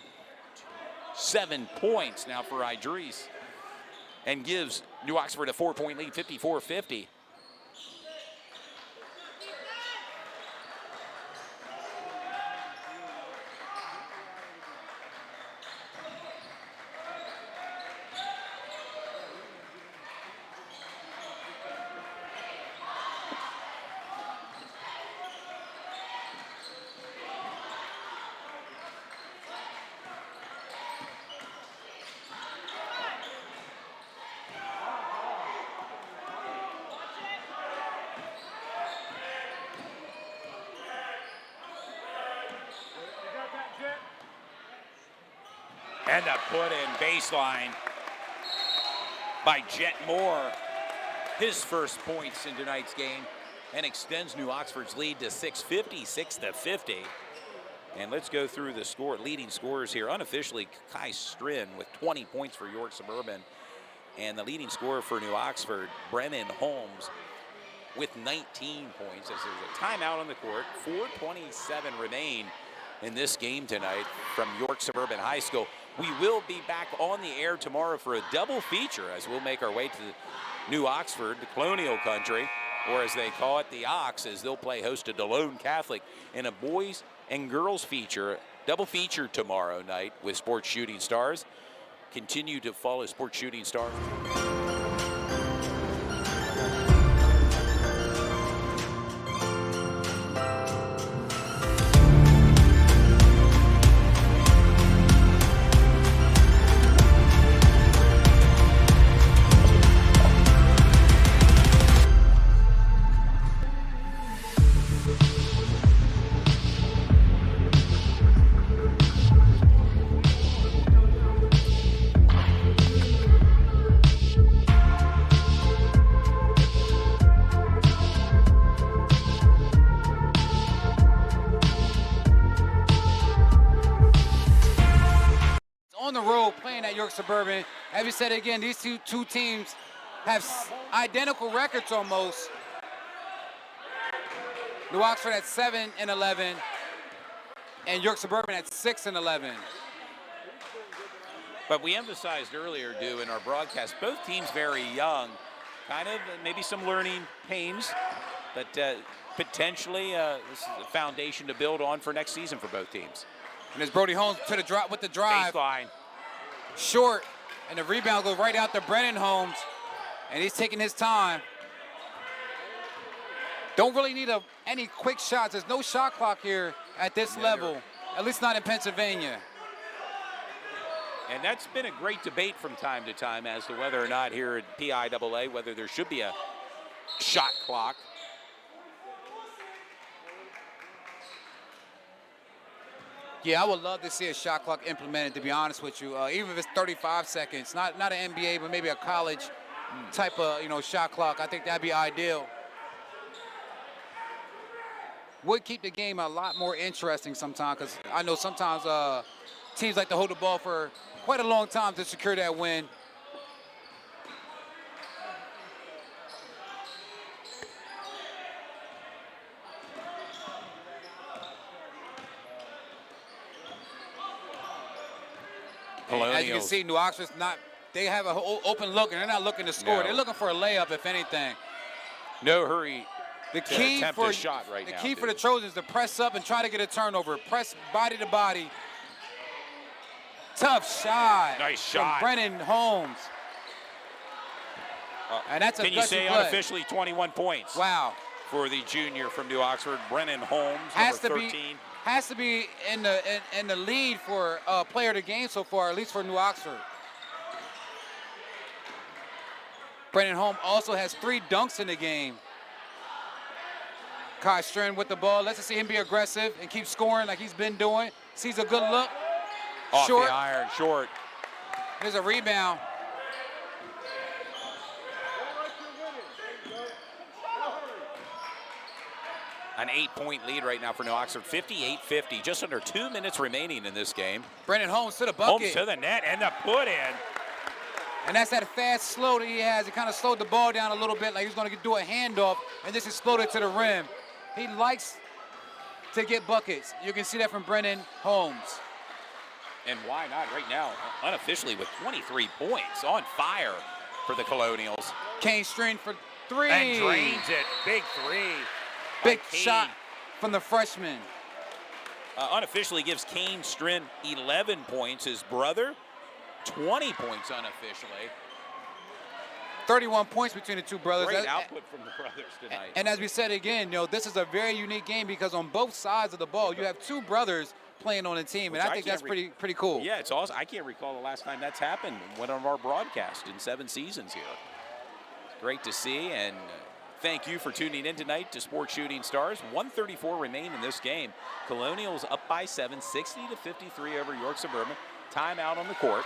7 points now for Idris, and gives New Oxford a 4-point lead, 54-50. And a put-in baseline by Jet Moore. His first points in tonight's game and extends New Oxford's lead to 6:56-50. And let's go through the leading scorers here. Unofficially, Kai Strin with 20 points for York Suburban. And the leading scorer for New Oxford, Brennan Holmes, with 19 points. As there's a timeout on the court, 4:27 remain in this game tonight from York Suburban High School. We will be back on the air tomorrow for a double feature as we'll make our way to New Oxford, the Colonial Country, or as they call it, the Ox, as they'll play host to DeLone Catholic in a boys and girls feature, double feature tomorrow night with Sports Shooting Stars. Continue to follow Sports Shooting Stars. Suburban. As we said again, these two teams have identical records almost. New Oxford at 7-11, and York Suburban at 6-11. But we emphasized earlier, Dew, in our broadcast, both teams very young, kind of maybe some learning pains, but potentially this is a foundation to build on for next season for both teams. And there's Brody Holmes to the drop with the drive. Baseline. Short, and the rebound goes right out to Brennan Holmes, and he's taking his time. Don't really need any quick shots. There's no shot clock here at this level, at least not in Pennsylvania. And that's been a great debate from time to time as to whether or not here at PIAA, whether there should be a shot clock. Yeah, I would love to see a shot clock implemented, to be honest with you. Even if it's 35 seconds, not an NBA, but maybe a college type of shot clock. I think that'd be ideal. Would keep the game a lot more interesting sometimes, because I know sometimes teams like to hold the ball for quite a long time to secure that win. As you can see, New Oxford's they have an open look, and they're not looking to score. No. They're looking for a layup, if anything. No hurry. The key for shot right now, the key for the Trojans is to press up and try to get a turnover. Press body to body. Tough shot. Nice shot. From Brennan Holmes. And that's a Can you say play. unofficially 21 points? Wow. For the junior from New Oxford, Brennan Holmes, Has number to 13. has to be in the lead for player of the game so far, at least for New Oxford. Brennan Holmes also has 3 dunks in the game. Kai Stren with the ball. Let's just see him be aggressive and keep scoring like he's been doing. Sees a good look. Off Short. the iron, short. There's a rebound. An 8-point lead right now for New Oxford, 58-50. Just under 2 minutes remaining in this game. Brennan Holmes to the bucket. Holmes to the net and the put in. And that's that fast slow that he has. He kind of slowed the ball down a little bit, like he was going to do a handoff, and just exploded to the rim. He likes to get buckets. You can see that from Brennan Holmes. And why not right now, unofficially with 23 points, on fire for the Colonials. Kane String for 3. And drains it. Big 3. Big Kane. shot from the freshman. Unofficially gives Kane Strin 11 points. His brother, 20 points unofficially. 31 points between the two brothers. Great output from the brothers tonight. And as we said again, this is a very unique game because on both sides of the ball, you have 2 brothers playing on a team, and I think that's pretty cool. Yeah, it's awesome. I can't recall the last time that's happened in one of our broadcasts in 7 seasons here. It's great to see, and thank you for tuning in tonight to Sports Shooting Stars. 1:34 remain in this game. Colonials up by 7, 60-53 over York Suburban. Timeout on the court.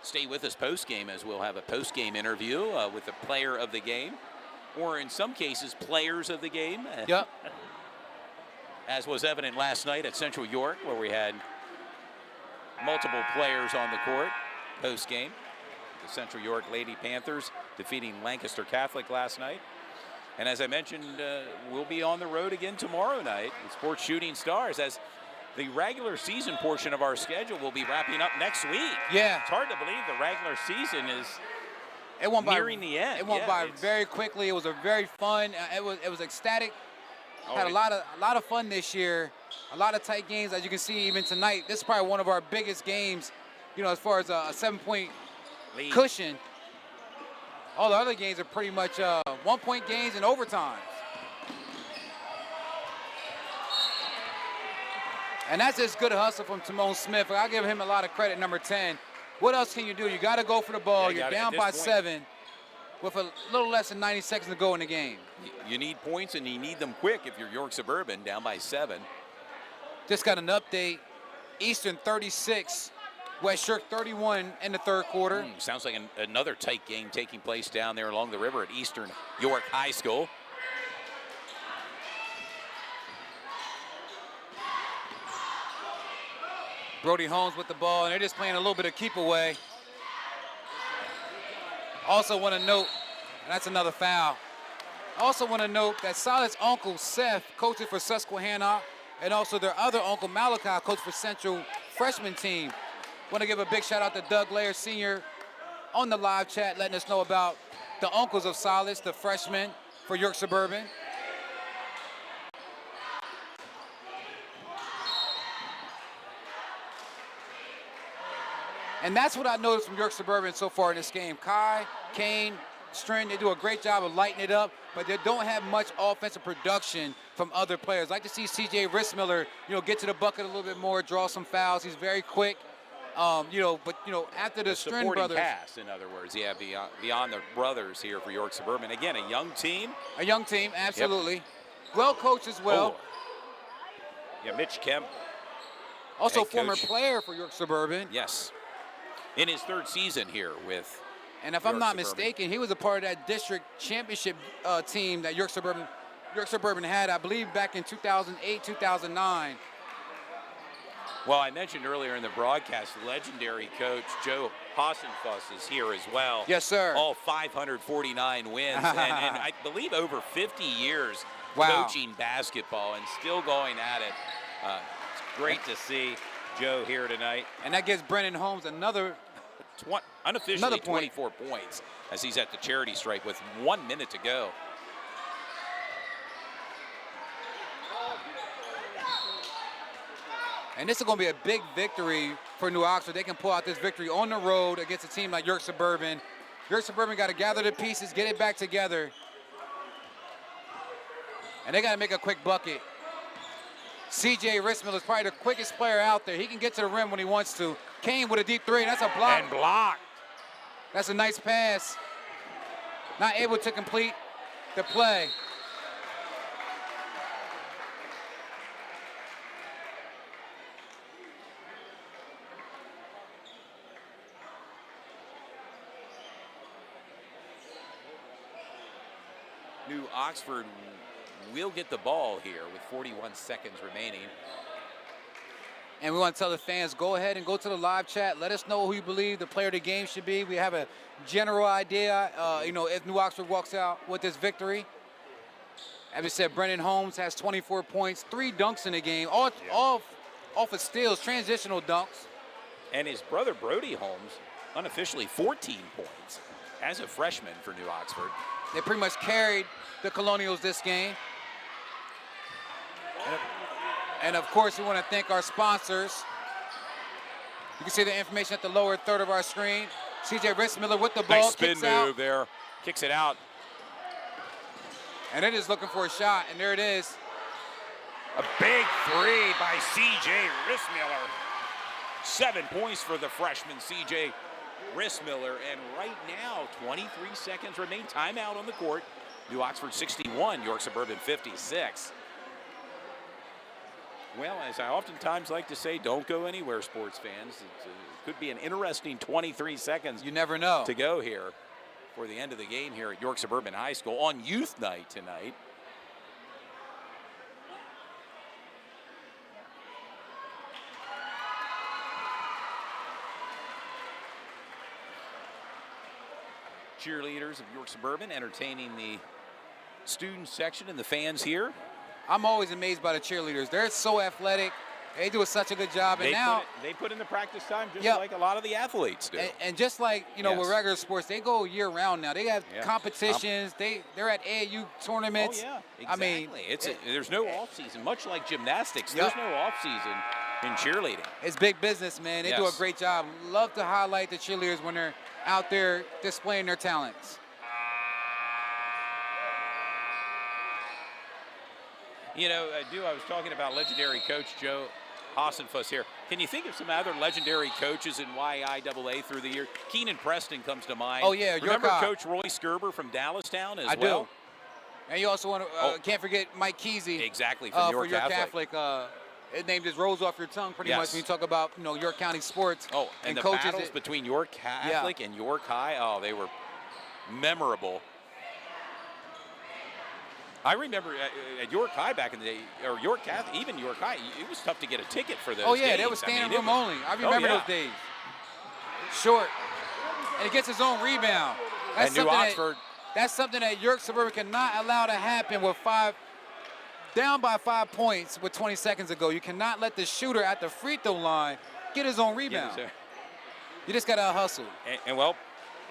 Stay with us post-game as we'll have a post-game interview with the player of the game, or in some cases, players of the game. Yep. As was evident last night at Central York, where we had multiple players on the court post-game. The Central York Lady Panthers defeating Lancaster Catholic last night. And as I mentioned, we'll be on the road again tomorrow night with Sports Shooting Stars, as the regular season portion of our schedule will be wrapping up next week. Yeah. It's hard to believe the regular season is It went nearing the end. It went by very quickly. It was a very fun. It was ecstatic. Had a lot of fun this year. A lot of tight games, as you can see even tonight. This is probably one of our biggest games, as far as a 7-point lead. cushion. All the other games are pretty much 1-point games and overtimes. And that's just good hustle from Timon Smith. I'll give him a lot of credit, number 10. What else can you do? You got to go for the ball. Yeah, You're down by 7 with a little less than 90 seconds to go in the game. You need points, and you need them quick if you're York Suburban, down by 7. Just got an update. Eastern 36, West York 31 in the third quarter. Sounds like another tight game taking place down there along the river at Eastern York High School. Brody Holmes with the ball, and they're just playing a little bit of keep away. Also want to note, and that's another foul. Also want to note that Solid's uncle, Seth, coaches for Susquehanna, and also their other uncle, Malachi, coach for Central freshman team. Want to give a big shout out to Doug Lair Sr. on the live chat, letting us know about the uncles of Solids, the freshmen for York Suburban. And that's what I noticed from York Suburban so far in this game. Kai, Kane, Strin, they do a great job of lighting it up, but they don't have much offensive production from other players. I'd like to see C.J. Rissmiller, get to the bucket a little bit more, draw some fouls. He's very quick. After the Strin brothers. Cast, in other words, beyond the brothers here for York Suburban. Again, a young team. A young team, absolutely. Yep. Well coached as well. Oh. Yeah, Mitch Kemp. Also former player for York Suburban. Yes. In his third season here with And if I'm not mistaken, he was a part of that district championship team that York Suburban had, I believe, back in 2008, 2009. Well, I mentioned earlier in the broadcast, legendary coach Joe Hassenfuss is here as well. Yes, sir. All 549 wins, and I believe over 50 years coaching basketball and still going at it. It's great to see Joe here tonight. And that gives Brennan Holmes unofficially 24 points as he's at the charity stripe with 1 minute to go. And this is going to be a big victory for New Oxford. They can pull out this victory on the road against a team like York Suburban. York Suburban got to gather the pieces, get it back together. And they got to make a quick bucket. C.J. Rissmiller is probably the quickest player out there. He can get to the rim when he wants to. Kane with a deep three. That's a block. And blocked. That's a nice pass. Not able to complete the play. New Oxford will get the ball here with 41 seconds remaining. And we want to tell the fans, go ahead and go to the live chat. Let us know who you believe the player of the game should be. We have a general idea, if New Oxford walks out with this victory. As we said, Brennan Holmes has 24 points, 3 dunks in the game, all off of steals, transitional dunks. And his brother Brody Holmes, unofficially 14 points as a freshman for New Oxford. They pretty much carried the Colonials this game. And of course, we want to thank our sponsors. You can see the information at the lower third of our screen. C.J. Rissmiller with the ball. Nice spin move there. Kicks it out. And it is looking for a shot, and there it is. A big three by C.J. Rissmiller. 7 points for the freshman C.J. Rissmiller. And right now, 23 seconds remain. Timeout on the court. New Oxford 61, York Suburban 56. Well, as I oftentimes like to say, don't go anywhere, sports fans. It could be an interesting 23 seconds. You never know. To go here for the end of the game here at York Suburban High School on Youth Night tonight. Cheerleaders of York Suburban entertaining the student section and the fans here. I'm always amazed by the cheerleaders. They're so athletic. They do such a good job. And they put in the practice time just like a lot of the athletes do. And just like, with regular sports, they go year round now. They have competitions. They're at AAU tournaments. Oh, yeah, exactly. There's no off season. Much like gymnastics, there's no off season in cheerleading. It's big business, man. They do a great job. Love to highlight the cheerleaders when they're out there displaying their talents. I was talking about legendary coach Joe Hassenfuss here. Can you think of some other legendary coaches in YIAA through the year? Keenan Preston comes to mind. Oh, yeah. Remember Coach Roy Skerber from Dallastown as well? I do. And you also want to, can't forget Mike Kesey. Exactly, from York Catholic. It named just rolls off your tongue pretty much when you talk about, York County sports. Oh, and the coaches battles between York Catholic and York High, they were memorable. I remember at York High back in the day, or York Catholic, even York High, it was tough to get a ticket for those Oh, yeah, games. they were standing room it was- only. I remember yeah. those days. Short. And he gets his own rebound. And New Oxford. That's something that York Suburban cannot allow to happen with down by 5 points with 20 seconds to go. You cannot let the shooter at the free throw line get his own rebound. Yes, You just got to hustle. and well,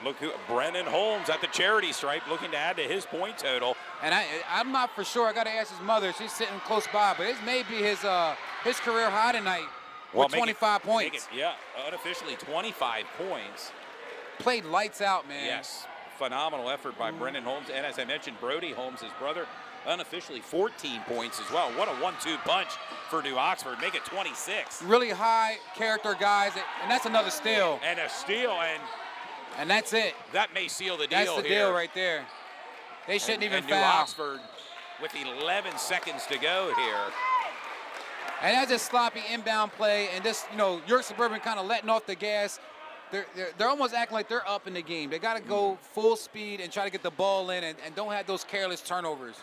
look who Brennan Holmes at the charity stripe looking to add to his point total. And I'm not for sure. I got to ask his mother. She's sitting close by, but it may be his career high tonight with 25 points. Unofficially 25 points. Played lights out, man. Yes, phenomenal effort by Brennan Holmes. And as I mentioned, Brody Holmes, his brother, unofficially 14 points as well. What a 1-2 punch for New Oxford. Make it 26. Really high character guys, and that's another steal. And a steal, And that's it. that may seal the deal That's the here. deal right there. They shouldn't even and foul. New Oxford with 11 seconds to go here. And that's a sloppy inbound play, and this, York Suburban kind of letting off the gas. They're almost acting like they're up in the game. They got to go full speed and try to get the ball in and don't have those careless turnovers.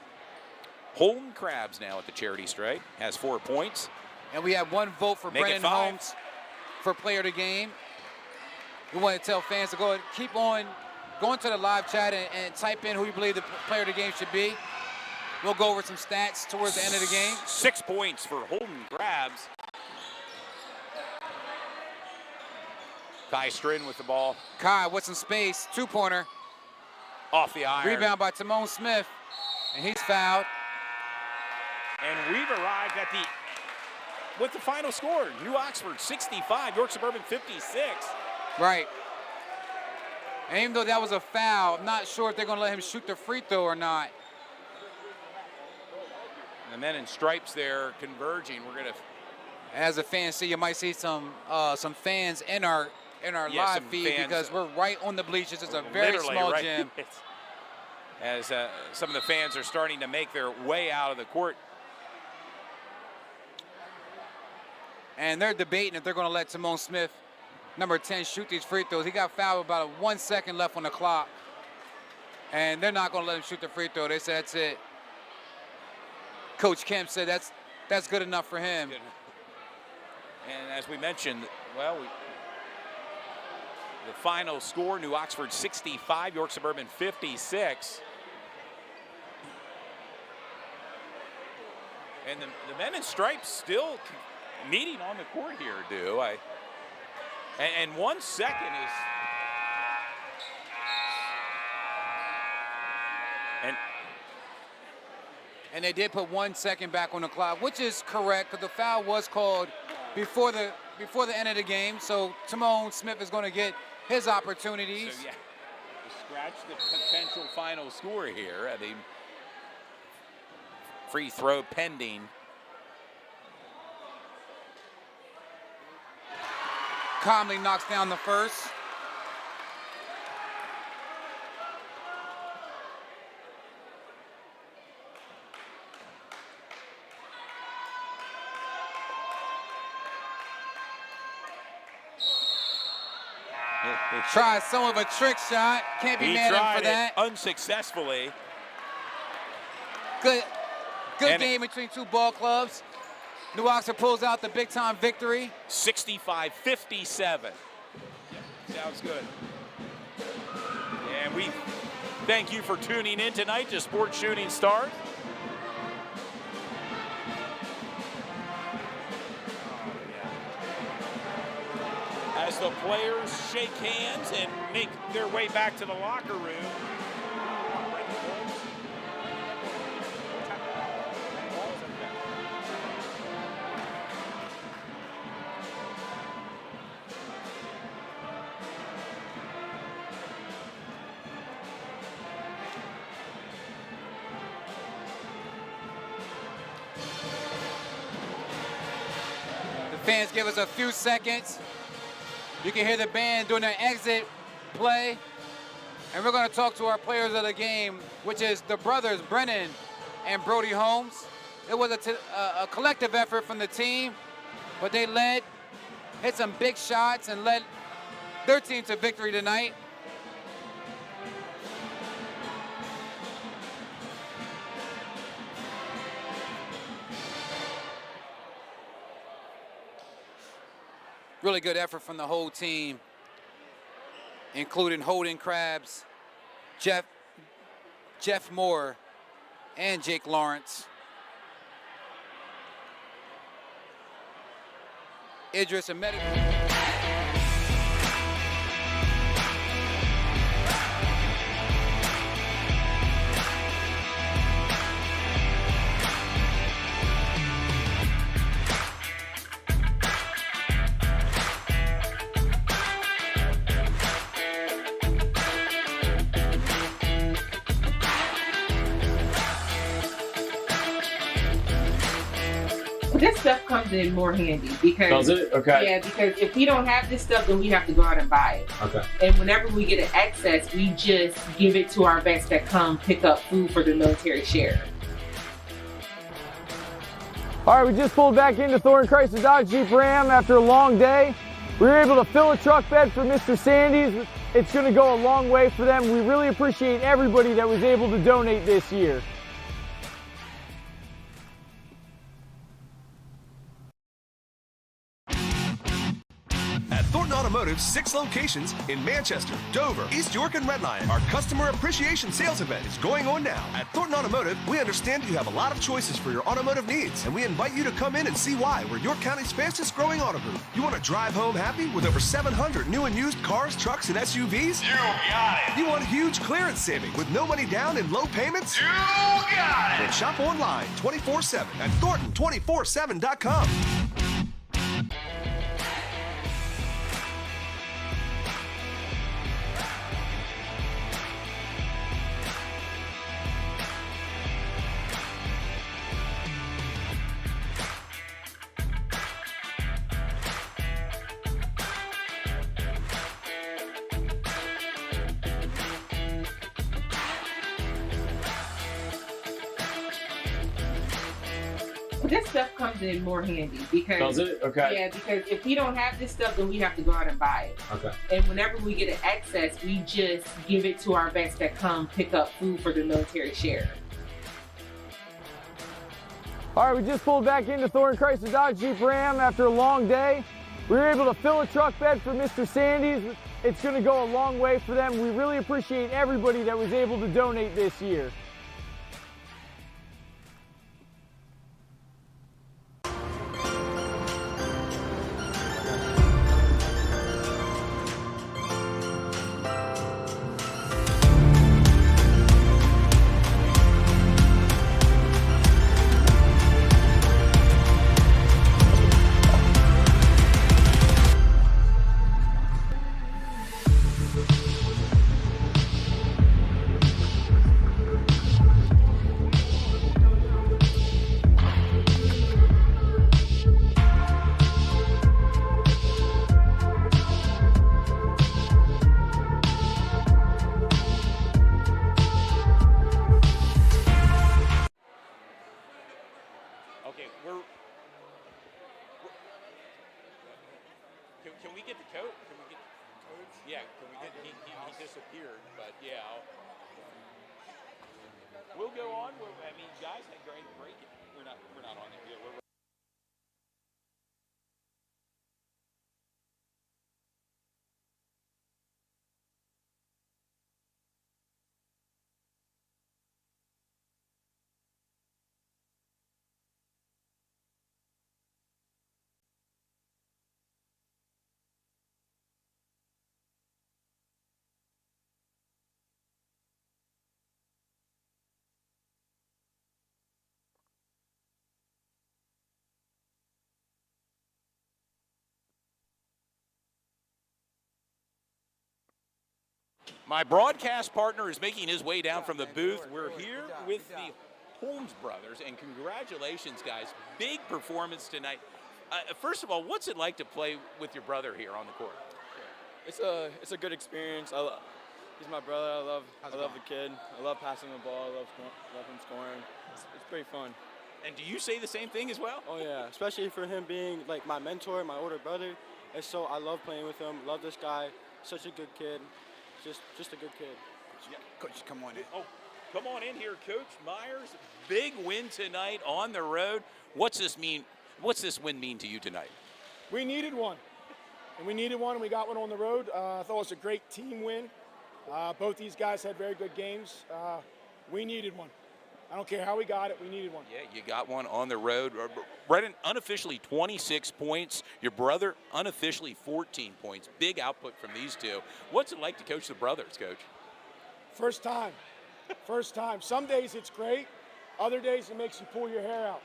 Holden Krabs now at the charity stripe, has 4 points. And we have one vote for Make it Brennan 5. Holmes for player of the game. We want to tell fans to go and keep on going to the live chat and type in who you believe the player of the game should be. We'll go over some stats towards the end of the game. 6 points for Holden Krabs. Kai Strin with the ball. Kai with some space, two-pointer. Off the iron. Rebound by Timon Smith, and he's fouled. And we've arrived at with the final score. New Oxford 65, York Suburban 56. Right. And even though that was a foul, I'm not sure if they're going to let him shoot the free throw or not. And then in stripes there converging, we're going to. As a fan see, you might see some fans in our live feed fans, because we're right on the bleachers. It's a very literally small right. gym. As some of the fans are starting to make their way out of the court. And they're debating if they're going to let Timon Smith, number 10, shoot these free throws. He got fouled with about 1 second left on the clock. And they're not going to let him shoot the free throw. They said that's it. Coach Kemp said that's good enough for him. And as we mentioned, well, the final score, New Oxford 65, York Suburban 56. And the men in stripes still meeting on the court here, and 1 second is. And they did put 1 second back on the clock, which is correct because the foul was called before the end of the game. So Timon Smith is going to get his opportunities. So, yeah, scratch the potential final score here. The free throw pending. Calmly knocks down the first. Tries some of a trick shot. Can't be mad at him for that. Unsuccessfully. Good And game between two ball clubs. New Oxford pulls out the big-time victory. 65-57. Sounds good. And we thank you for tuning in tonight to Sports Shooting Stars. As the players shake hands and make their way back to the locker room. The fans give us a few seconds. You can hear the band doing their exit play. And we're going to talk to our players of the game, which is the brothers, Brennan and Brody Holmes. It was a collective effort from the team, but they hit some big shots, and led their team to victory tonight. Really good effort from the whole team, including Holden Krabs, Jeff Moore, and Jake Lawrence. Idris and Medi. This stuff comes in more handy because Does it? Okay. Yeah, because if we don't have this stuff, then we have to go out and buy it. Okay. And whenever we get an excess, we just give it to our vets that come pick up food for the military share. All right, we just pulled back into Thornton Chrysler Dodge Jeep Ram after a long day. We were able to fill a truck bed for Mr. Sandy's. It's going to go a long way for them. We really appreciate everybody that was able to donate this year. At Thornton Automotive's 6 locations in Manchester, Dover, East York, and Red Lion, our Customer Appreciation Sales Event is going on now. At Thornton Automotive, we understand you have a lot of choices for your automotive needs, and we invite you to come in and see why we're York County's fastest growing auto group. You want to drive home happy with over 700 new and used cars, trucks, and SUVs? You got it. You want huge clearance saving with no money down and low payments? You got it. Then shop online 24/7 at Thornton247.com. This stuff comes in more handy because Does it? Okay. Yeah, because if we don't have this stuff, then we have to go out and buy it. Okay. And whenever we get an excess, we just give it to our vets that come pick up food for the military share. All right, we just pulled back into Thornton Chrysler Dodge Jeep Ram after a long day. We were able to fill a truck bed for Mr. Sandy's. It's going to go a long way for them. We really appreciate everybody that was able to donate this year. Okay, Can we get the coat? Can we get coach? Yeah, can we get? He disappeared, but yeah. We'll go on. I mean, guys had great breaking. We're not on it yet. My broadcast partner is making his way down from the booth. We're here with the Holmes brothers, and congratulations, guys. Big performance tonight. First of all, what's it like to play with your brother here on the court? It's a good experience. He's my brother. I love the kid. I love passing the ball. I love him scoring. It's pretty fun. And do you say the same thing as well? Oh yeah, especially for him being like my mentor, my older brother. I love playing with him. Love this guy. Such a good kid. Just a good kid. Yeah, Coach, come on in. Oh, come on in here, Coach Myers. Big win tonight on the road. What's this mean? What's this win mean to you tonight? We needed one. and we needed one, and we got one on the road. I thought it was a great team win. Both these guys had very good games. We needed one. I don't care how we got it, we needed one. Yeah, you got one on the road. Brennan, unofficially 26 points. Your brother, unofficially 14 points. Big output from these two. What's it like to coach the brothers, Coach? First time. First time. Some days it's great. Other days it makes you pull your hair out.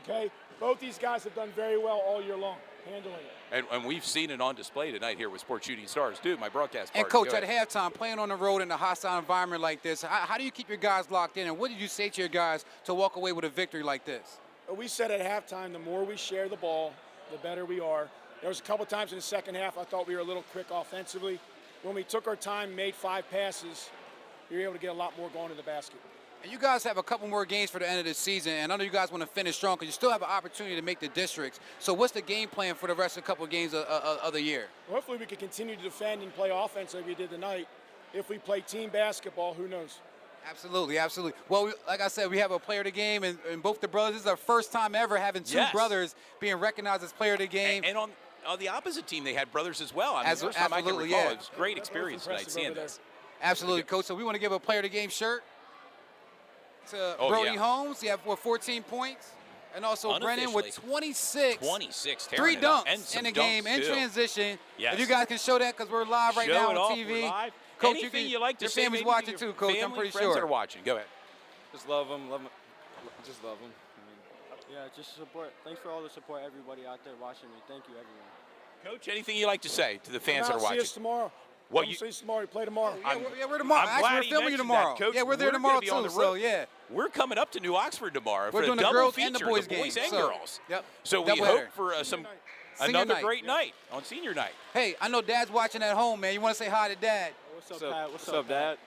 Okay? Both these guys have done very well all year long, handling it. And we've seen it on display tonight here with Sports Shooting Stars, too, my broadcast partner. And, Coach, at halftime, playing on the road in a hostile environment like this, how do you keep your guys locked in? And what did you say to your guys to walk away with a victory like this? We said at halftime, the more we share the ball, the better we are. There was a couple times in the second half I thought we were a little quick offensively. When we took our time, made 5 passes, we were able to get a lot more going to the basket. And you guys have a couple more games for the end of the season, and I know you guys want to finish strong because you still have an opportunity to make the districts. So what's the game plan for the rest of the couple of games of the year? Hopefully we can continue to defend and play offense like we did tonight. If we play team basketball, who knows? Absolutely, absolutely. Well, like I said, we have a player of the game, and both the brothers. This is our first time ever having two brothers being recognized as player of the game. And on the opposite team, they had brothers as well. I mean, first time I can recall, it was a great experience tonight seeing this. Absolutely, Coach. So we want to give a player of the game shirt to Brody Holmes. He had 14 points. And also Brennan with 26. 26. 3 dunks in the game in transition. Yes. If you guys can show that because we're live right now on TV. We're live. Coach, anything you like to your say? family's watching too, Coach. I'm pretty friends sure. are watching. Go ahead. Just love them. Just love them. I mean, yeah, just support. Thanks for all the support, everybody out there watching me. Thank you, everyone. Coach, anything you like to say to the fans that are watching? See us tomorrow. Well, see us tomorrow. We play tomorrow. We're tomorrow. Actually, we're filming you tomorrow. Coach, yeah, we're there tomorrow too. So yeah, we're coming up to New Oxford tomorrow we're for doing a the double girls feature, and the boys game. and girls. Yep. So we Double hope header. for Senior great night on senior night. Hey, I know Dad's watching at home, man. You want to say hi to Dad? What's up, Pat? What's up, Dad?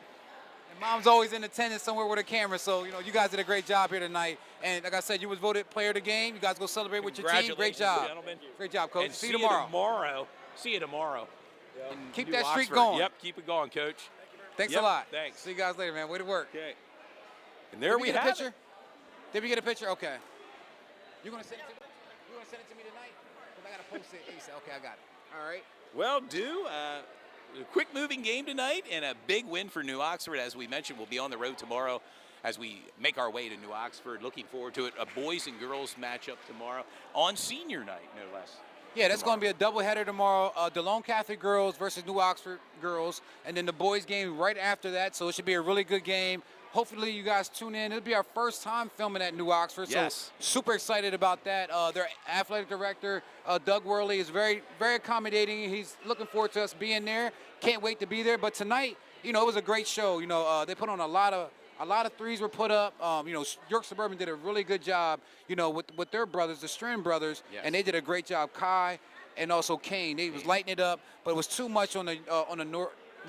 And Mom's always in attendance somewhere with a camera, so you guys did a great job here tonight. And like I said, you was voted player of the game. You guys go celebrate with your team. Great job. Gentlemen. Great job, Coach. And see you tomorrow. See you tomorrow. Keep that streak going. Yep, keep it going, Coach. Thanks a lot. Thanks. See you guys later, man. Way to work. Okay. And there we have a picture? it. Did we get a picture? Okay. You gonna send it to me? You gonna send it to me tonight? Because I gotta post it. Okay, I got it. All right. Well, a quick moving game tonight and a big win for New Oxford. As we mentioned, we'll be on the road tomorrow as we make our way to New Oxford. Looking forward to it. A boys and girls matchup tomorrow on senior night, no less. Yeah, that's going to be a doubleheader tomorrow. DeLone Catholic girls versus New Oxford girls, and then the boys game right after that. So it should be a really good game. Hopefully you guys tune in. It'll be our first time filming at New Oxford. Yes. So super excited about that. Their athletic director, Doug Worley, is very, very accommodating. He's looking forward to us being there. Can't wait to be there. But tonight, it was a great show. They put on a lot of threes were put up. York Suburban did a really good job, with their brothers, the Strin brothers, and they did a great job. Kai and also Kane, they was lighting it up, but it was too much on the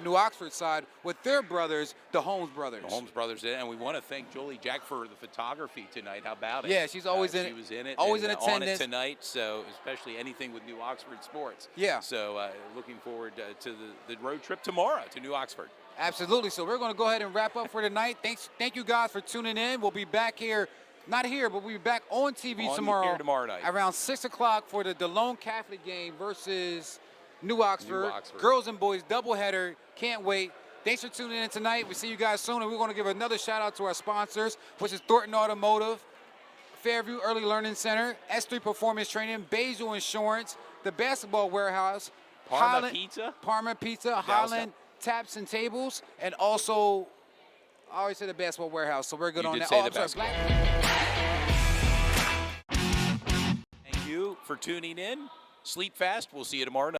New Oxford side with their brothers, the Holmes brothers. The Holmes brothers did, and we want to thank Jolie Jack for the photography tonight. How about it? Yeah, she's always in it. She was in it. Always and, in attendance on it tonight. So especially anything with New Oxford sports. Yeah. So looking forward to the road trip tomorrow to New Oxford. Absolutely. So we're going to go ahead and wrap up for tonight. Thank you guys for tuning in. We'll be back here, not here, but we'll be back on TV tomorrow night around 6 o'clock for the DeLone Catholic game versus New Oxford. Girls and boys doubleheader. Can't wait. Thanks for tuning in tonight. We'll see you guys soon. And we're going to give another shout out to our sponsors, which is Thornton Automotive, Fairview Early Learning Center, S3 Performance Training, Basil Insurance, the Basketball Warehouse, Parma Pizza, Highland Taps and Tables, and also, I always say the Basketball Warehouse, so we're good on that. Thank you for tuning in. Sleep fast. We'll see you tomorrow night.